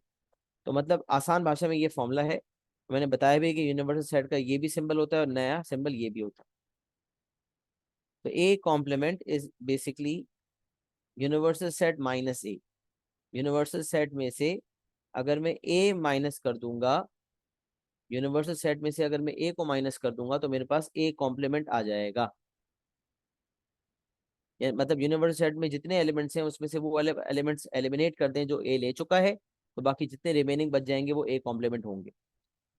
तो मतलब आसान भाषा में ये फॉर्मूला है, मैंने बताया भी कि यूनिवर्सल सेट का ये भी सिंबल होता है और नया सिंबल ये भी होता है। तो A complement is basically universal set minus A. Universal set में से अगर मैं ए माइनस कर दूंगा, यूनिवर्सल सेट में से अगर मैं ए को माइनस कर दूंगा तो मेरे पास ए कॉम्प्लीमेंट आ जाएगा। मतलब यूनिवर्सल सेट में जितने एलिमेंट्स हैं उसमें से वो एलिमेंट्स एलिमिनेट कर दें जो ए ले चुका है, तो बाकी जितने रिमेनिंग बच जाएंगे वो ए कॉम्प्लीमेंट होंगे।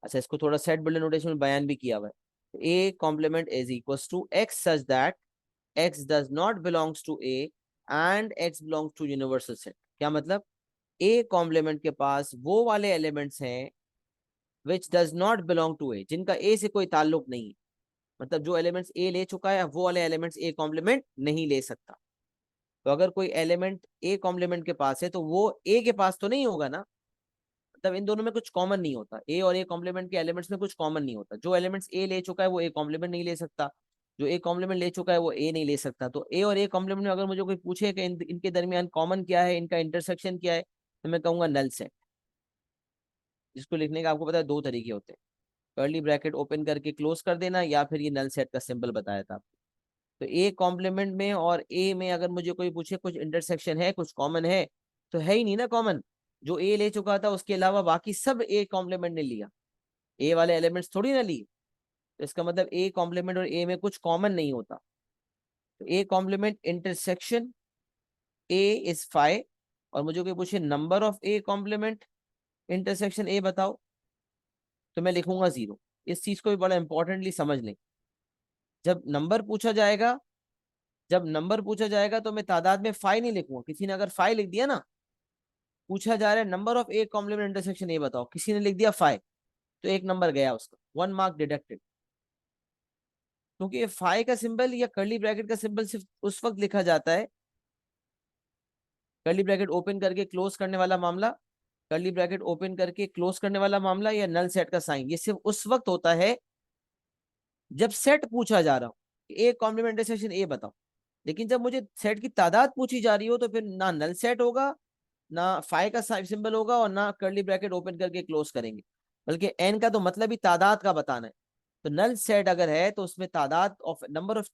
अच्छा, इसको थोड़ा सेट बिल्डर नोटेशन में बयान भी किया हुआ है। A complement is equals to x such that x does not belongs to A and x belongs to universal set. क्या मतलब? ए कॉम्प्लीमेंट के पास वो वाले एलिमेंट्स हैं which does not belong to A, जिनका ए से कोई ताल्लुक नहीं है। मतलब जो एलिमेंट्स ए ले चुका है वो वाले एलिमेंट्स ए कॉम्प्लीमेंट नहीं ले सकता। तो अगर कोई एलिमेंट ए कॉम्प्लीमेंट के पास है तो वो ए के पास तो नहीं होगा ना, मतलब इन दोनों में कुछ कॉमन नहीं होता। ए और ए कॉम्प्लीमेंट के एलिमेंट्स में कुछ कॉमन नहीं होता। जो एलिमेंट्स ए ले चुका है वो ए कॉम्प्लीमेंट नहीं ले सकता, जो ए कॉम्प्लीमेंट ले चुका है वो ए नहीं ले सकता। तो ए और ए कॉम्प्लीमेंट में अगर मुझे कोई पूछे कि इनके दरमियान कॉमन क्या है, इनका इंटरसेक्शन क्या है, तो मैं कहूंगा नल सेट। जिसको लिखने का आपको पता है 2 तरीके होते हैं, कर्ली ब्रैकेट ओपन करके क्लोज कर देना, या फिर ये नल सेट का सिंबल बताया था। तो ए कॉम्प्लीमेंट में और ए में अगर मुझे कोई पूछे कुछ इंटरसेक्शन है, कुछ कॉमन है, तो है ही नहीं ना कॉमन। जो ए ले चुका था उसके अलावा बाकी सब ए कॉम्प्लीमेंट ने लिया, ए वाले एलिमेंट्स थोड़ी ना लिए। तो इसका मतलब ए कॉम्प्लीमेंट और ए में कुछ कॉमन नहीं होता। तो A complement intersection A is 5, और मुझे कोई पूछे number of A complement intersection A बताओ, तो मैं लिखूंगा 0। इस चीज को भी बड़ा इंपॉर्टेंटली समझ लें। जब नंबर पूछा जाएगा जब नंबर पूछा जाएगा तो मैं तादाद में 5 नहीं लिखूंगा। किसी ने अगर 5 लिख दिया ना, पूछा जा रहा है number of A complement intersection A बताओ, किसी ने लिख दिया 5, तो 1 नंबर गया उसका, 1 मार्क डिडक्टेड। क्योंकि ये 5 का सिंबल या कर्ली ब्रैकेट का सिंबल सिर्फ उस वक्त लिखा जाता है, कर्ली ब्रैकेट ओपन करके क्लोज करने वाला मामला, कर्ली ब्रैकेट ओपन करके क्लोज करने वाला मामला, या नल सेट का साइन, ये सिर्फ उस वक्त होता है जब सेट पूछा जा रहा हो ए कॉम्प्लीमेंट इंटरसेक्शन ए बताओ। लेकिन जब मुझे सेट की तादाद पूछी जा रही हो तो फिर ना नल सेट होगा, ना 5 का सिंबल होगा, और ना कर्ली ब्रैकेट ओपन करके क्लोज करेंगे। बल्कि एन का तो मतलब ही तादाद का बताना है। तो नल सेट अगर है तो उसमें तादाद ऑफ नंबर ऑफ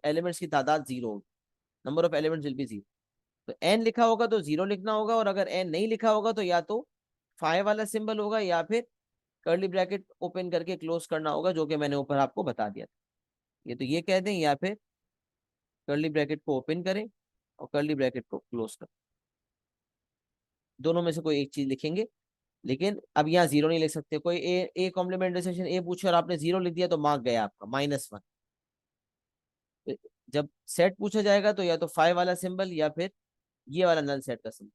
एलिमेंट्स की तादाद 0 होगी, number of elements will be 0। तो एन लिखा होगा तो 0 लिखना होगा, और अगर एन नहीं लिखा होगा तो या तो 5 वाला सिंबल होगा या फिर कर्ली ब्रैकेट ओपन करके क्लोज करना होगा, जो कि मैंने ऊपर आपको बता दिया था। ये तो ये कह दें, या फिर कर्ली ब्रैकेट को ओपन करें और कर्ली ब्रैकेट को क्लोज करें, दोनों में से कोई एक चीज लिखेंगे। लेकिन अब यहाँ 0 नहीं लिख सकते। कोई ए कॉम्प्लीमेंट सेक्शन ए पूछे और आपने 0 लिख दिया तो मार्क गया आपका -1। जब सेट पूछा जाएगा तो या तो 5 वाला सिंबल या फिर ये वाला नल सेट का सिंबल।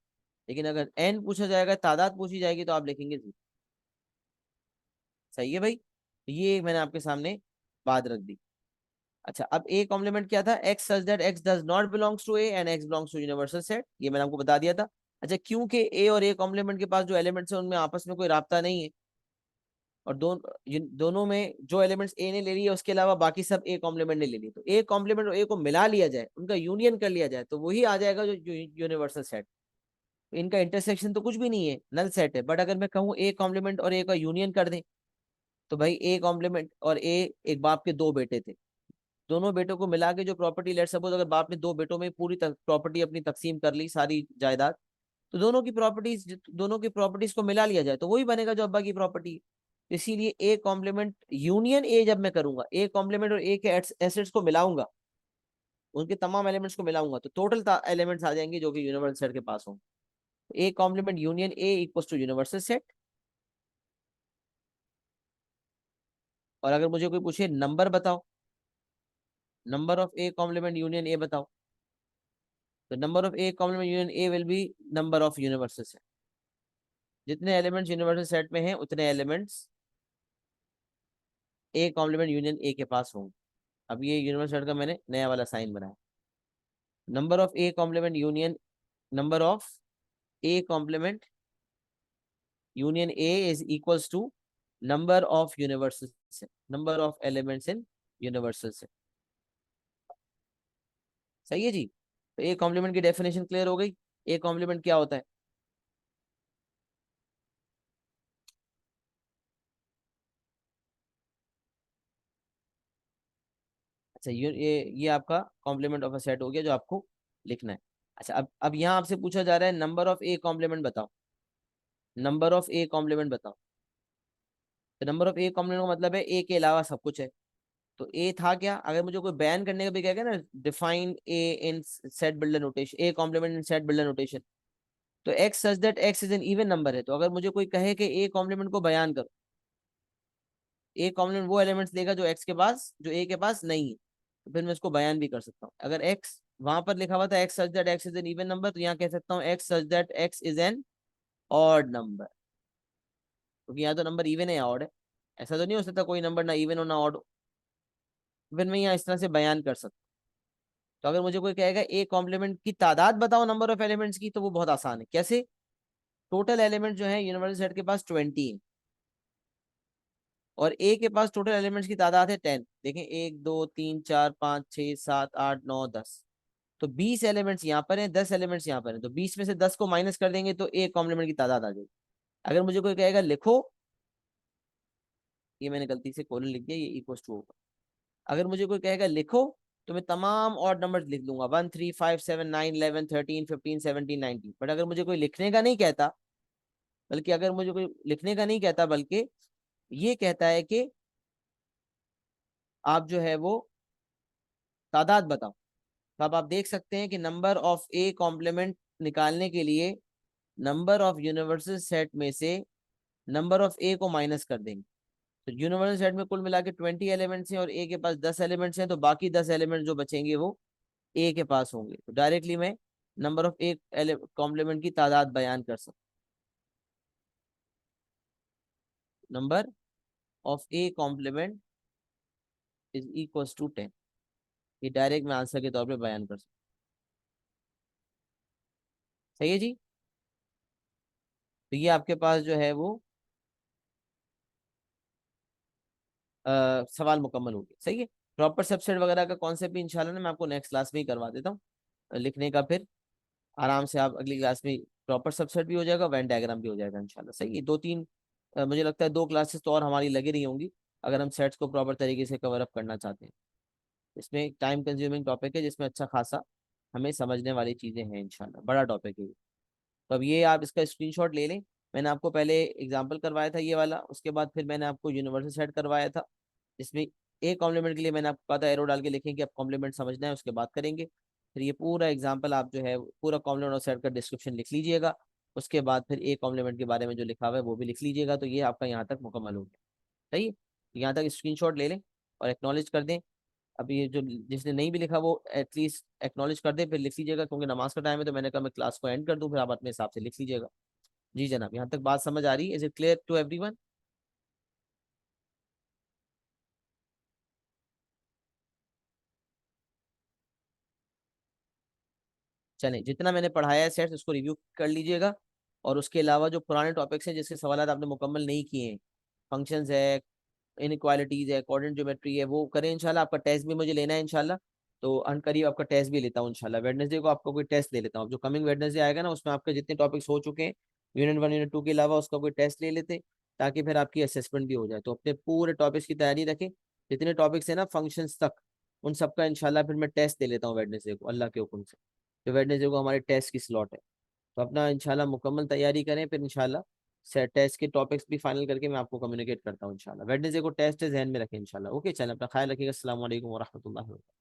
लेकिन अगर एन पूछा जाएगा, तादाद पूछी जाएगी, तो आप लिखेंगे 0। सही है भाई? तो ये मैंने आपके सामने बात रख दी। अच्छा, अब ए कॉम्प्लीमेंट क्या था? X such that x does not belongs to A and x belongs to universal set, ये मैंने आपको बता दिया था। अच्छा, क्योंकि ए और ए कॉम्प्लीमेंट के पास जो एलिमेंट्स है उनमें आपस में कोई राब्ता नहीं है, और दोनों में जो एलिमेंट्स ए ने ले लिए उसके अलावा बाकी सब ए कॉम्प्लीमेंट ने ले लिए, तो ए कॉम्प्लीमेंट और ए को मिला लिया जाए, उनका यूनियन कर लिया जाए, तो वही आ जाएगा जो यूनिवर्सल सेट। इनका इंटरसेक्शन तो कुछ भी नहीं है, नल सेट है। बट अगर मैं कहूँ ए कॉम्प्लीमेंट और ए का यूनियन कर दें, तो भाई ए कॉम्प्लीमेंट और ए एक बाप के 2 बेटे थे, दोनों बेटों को मिला के जो प्रॉपर्टी, लेट सपोज अगर बाप ने 2 बेटों में पूरी प्रॉपर्टी अपनी तकसीम कर ली, सारी जायदाद, तो दोनों की प्रॉपर्टीज को मिला लिया जाए तो वही बनेगा जो अब्बा की प्रॉपर्टी। इसीलिए ए कॉम्प्लीमेंट यूनियन ए जब मैं करूंगा, ए कॉम्प्लीमेंट और ए के एसिड्स को मिलाऊंगा, उनके तमाम एलिमेंट्स को मिलाऊंगा, तो टोटल एलिमेंट्स आ जाएंगे जो कि यूनिवर्सल सेट के पास हों। A complement union A equals to universal set. और अगर मुझे कोई पूछे नंबर बताओ, number of A complement union A बताओ, तो number of A complement union A will be number of universal set. जितने एलिमेंट्स यूनिवर्सल सेट में हैं उतने elements A complement union A के पास होंगे। अब ये यूनिवर्सल सेट का मैंने नया वाला साइन बनाया। Number of A complement union, number of A complement union A is equals to number of universal set, number of elements in universal set. सही है जी। तो ए कॉम्प्लीमेंट की डेफिनेशन क्लियर हो गई। ए कॉम्प्लीमेंट क्या होता है? अच्छा, ये आपका कॉम्प्लीमेंट ऑफ अ सेट हो गया जो आपको लिखना है। अच्छा, अब यहाँ आपसे पूछा जा रहा है नंबर ऑफ ए कॉम्प्लीमेंट बताओ, नंबर ऑफ ए कॉम्प्लीमेंट बताओ। तो नंबर ऑफ ए कॉम्प्लीमेंट का मतलब है ए के अलावा सब कुछ है। तो ए था क्या, अगर मुझे कोई बयान करने का भी कहेगा ना, define A in set builder notation, A complement in set builder notation, तो x such that x is an even number है। तो अगर मुझे कोई कहे कि ए कॉम्प्लीमेंट को बयान करो, ए कॉम्प्लीमेंट वो एलिमेंट्स देगा जो एक्स के पास, जो ए के पास नहीं है, तो फिर मैं उसको बयान भी कर सकता हूँ। अगर एक्स वहां पर लिखा हुआ था x such that x is an even number, तो यहाँ कह सकता हूँ x such that x is N odd number, क्योंकि यहाँ तो नंबर इवन है या ऑड है। ऐसा तो नहीं हो सकता कोई नंबर ना इवन हो ना ऑड हो। फिर मैं यहाँ इस तरह से बयान कर सकता हूँ। तो अगर मुझे कोई कहेगा ए कॉम्प्लीमेंट की तादाद बताओ नंबर ऑफ एलिमेंट्स की, तो वो बहुत आसान है। कैसे? टोटल एलिमेंट जो है यूनिवर्सल सेट के पास 20 है, और ए के पास टोटल एलिमेंट्स की तादाद है 10। देखें 1 2 3 4 5 6 7 8 9 10, तो 20 एलिमेंट्स यहाँ पर हैं, 10 एलिमेंट्स यहाँ पर हैं, तो 20 में से 10 को माइनस कर देंगे तो ए कॉम्प्लीमेंट की तादाद आ जाएगी। अगर मुझे कोई कहेगा लिखो, ये मैंने गलती से कोलन लिख दिया, ये इक्वल्स टू होगा। अगर मुझे कोई कहेगा लिखो, तो मैं तमाम ऑड नंबर्स लिख दूंगा, 1 3 5 7 9 11 13 15 17 19। बट अगर मुझे कोई लिखने का नहीं कहता, बल्कि अगर मुझे कोई लिखने का नहीं कहता, बल्कि ये कहता है कि आप जो है वो तादाद बताओ, तो अब आप देख सकते हैं कि नंबर ऑफ ए कॉम्प्लीमेंट निकालने के लिए नंबर ऑफ यूनिवर्सल सेट में से नंबर ऑफ ए को माइनस कर देंगे। तो यूनिवर्सल सेट में कुल मिला के 20 एलिमेंट्स हैं और ए के पास 10 एलिमेंट्स हैं, तो बाकी 10 एलिमेंट जो बचेंगे वो ए के पास होंगे। तो डायरेक्टली मैं नंबर ऑफ ए कॉम्प्लीमेंट की तादाद बयान कर सकता हूँ। Number of A complement is equals to 10। ये डायरेक्ट मैं आंसर के तौर पे बयान कर सकता हूँ। सही है जी। तो ये आपके पास जो है वो सवाल मुकम्मल हो गया। सही है। प्रॉपर सबसेट वगैरह का कॉन्सेप्ट भी इंशाल्लाह ना मैं आपको नेक्स्ट क्लास में ही करवा देता हूँ, लिखने का। फिर आराम से आप अगली क्लास में प्रॉपर सबसेट भी हो जाएगा, वेन डायग्राम भी हो जाएगा इंशाल्लाह। सही है। 2 3 मुझे लगता है 2 क्लासेस तो और हमारी लगी रही होंगी, अगर हम सेट्स को प्रॉपर तरीके से कवर अप करना चाहते हैं। इसमें टाइम कंज्यूमिंग टॉपिक है, जिसमें अच्छा खासा हमें समझने वाली चीज़ें हैं इंशाल्लाह, बड़ा टॉपिक है ये। तो अब ये आप इसका स्क्रीनशॉट ले लें। मैंने आपको पहले एग्जाम्पल करवाया था ये वाला, उसके बाद फिर मैंने आपको यूनिवर्सल सेट करवाया था, जिसमें एक कॉम्प्लीमेंट के लिए मैंने आपको कहा था एरो डाल के लिखें कि आप कॉम्प्लीमेंट समझना है, उसके बाद करेंगे। फिर ये पूरा एग्जाम्पल आप जो है पूरा कॉम्प्लीमेंट और सेट का डिस्क्रिप्शन लिख लीजिएगा, उसके बाद फिर एक कॉम्प्लीमेंट के बारे में जो लिखा हुआ है वो भी लिख लीजिएगा। तो ये आपका यहाँ तक मुकम्मल हो गया। सही है। यहाँ तक स्क्रीनशॉट ले लें और एक्नॉलेज कर दें। अब ये जो जिसने नहीं भी लिखा वो एटलीस्ट एक्नॉलेज कर दे, फिर लिख लीजिएगा, क्योंकि नमाज का टाइम है। तो मैंने कहा मैं क्लास को एंड कर दूं, फिर आप अपने हिसाब से लिख लीजिएगा। जी जनाब, यहाँ तक बात समझ आ रही है? Is it clear to everyone? चलें, जितना मैंने पढ़ाया है सेट्स उसको रिव्यू कर लीजिएगा, और उसके अलावा जो पुराने टॉपिक्स हैं जिसके सवाल आपने मुकम्मल नहीं किए हैं, फंक्शंस है, इनक्वालिटीज है, कोऑर्डिनेट ज्योमेट्री है, वो करें इंशाल्लाह। आपका टेस्ट भी मुझे लेना है इंशाल्लाह, तो अनकरीब आपका टेस्ट भी लेता हूँ इंशाल्लाह। वेडनेसडे को आपका कोई टेस्ट ले लेता हूँ, जो कमिंग वेडनेसडे आएगा ना, उसमें आपके जितने टॉपिक्स हो चुके हैं यूनिट 1 यूनिट 2 के अलावा, उसका कोई टेस्ट ले लेते, ताकि फिर आपकी असेसमेंट भी हो जाए। तो अपने पूरे टॉपिक्स की तैयारी रखें, जितने टॉपिक्स हैं ना फंक्शंस तक, उन सबका इंशाल्लाह फिर मैं टेस्ट दे लेता हूँ वेडनेसडे को, अल्लाह के हुक्म से। तो वेडनेसडे को हमारे टेस्ट की स्लॉट है, तो अपना इंशाल्लाह मुकम्मल तैयारी करें, फिर इंशाल्लाह सेट टेस्ट के टॉपिक्स भी फाइनल करके मैं आपको कम्युनिकेट करता हूँ इंशाल्लाह। वेडनेसडे को टेस्ट है, ध्यान में रखें इंशाल्लाह। ओके, चलें, अपना ख्याल रखिएगा। अस्सलाम वालेकुम व रहमतुल्लाहि व बरकातुहू।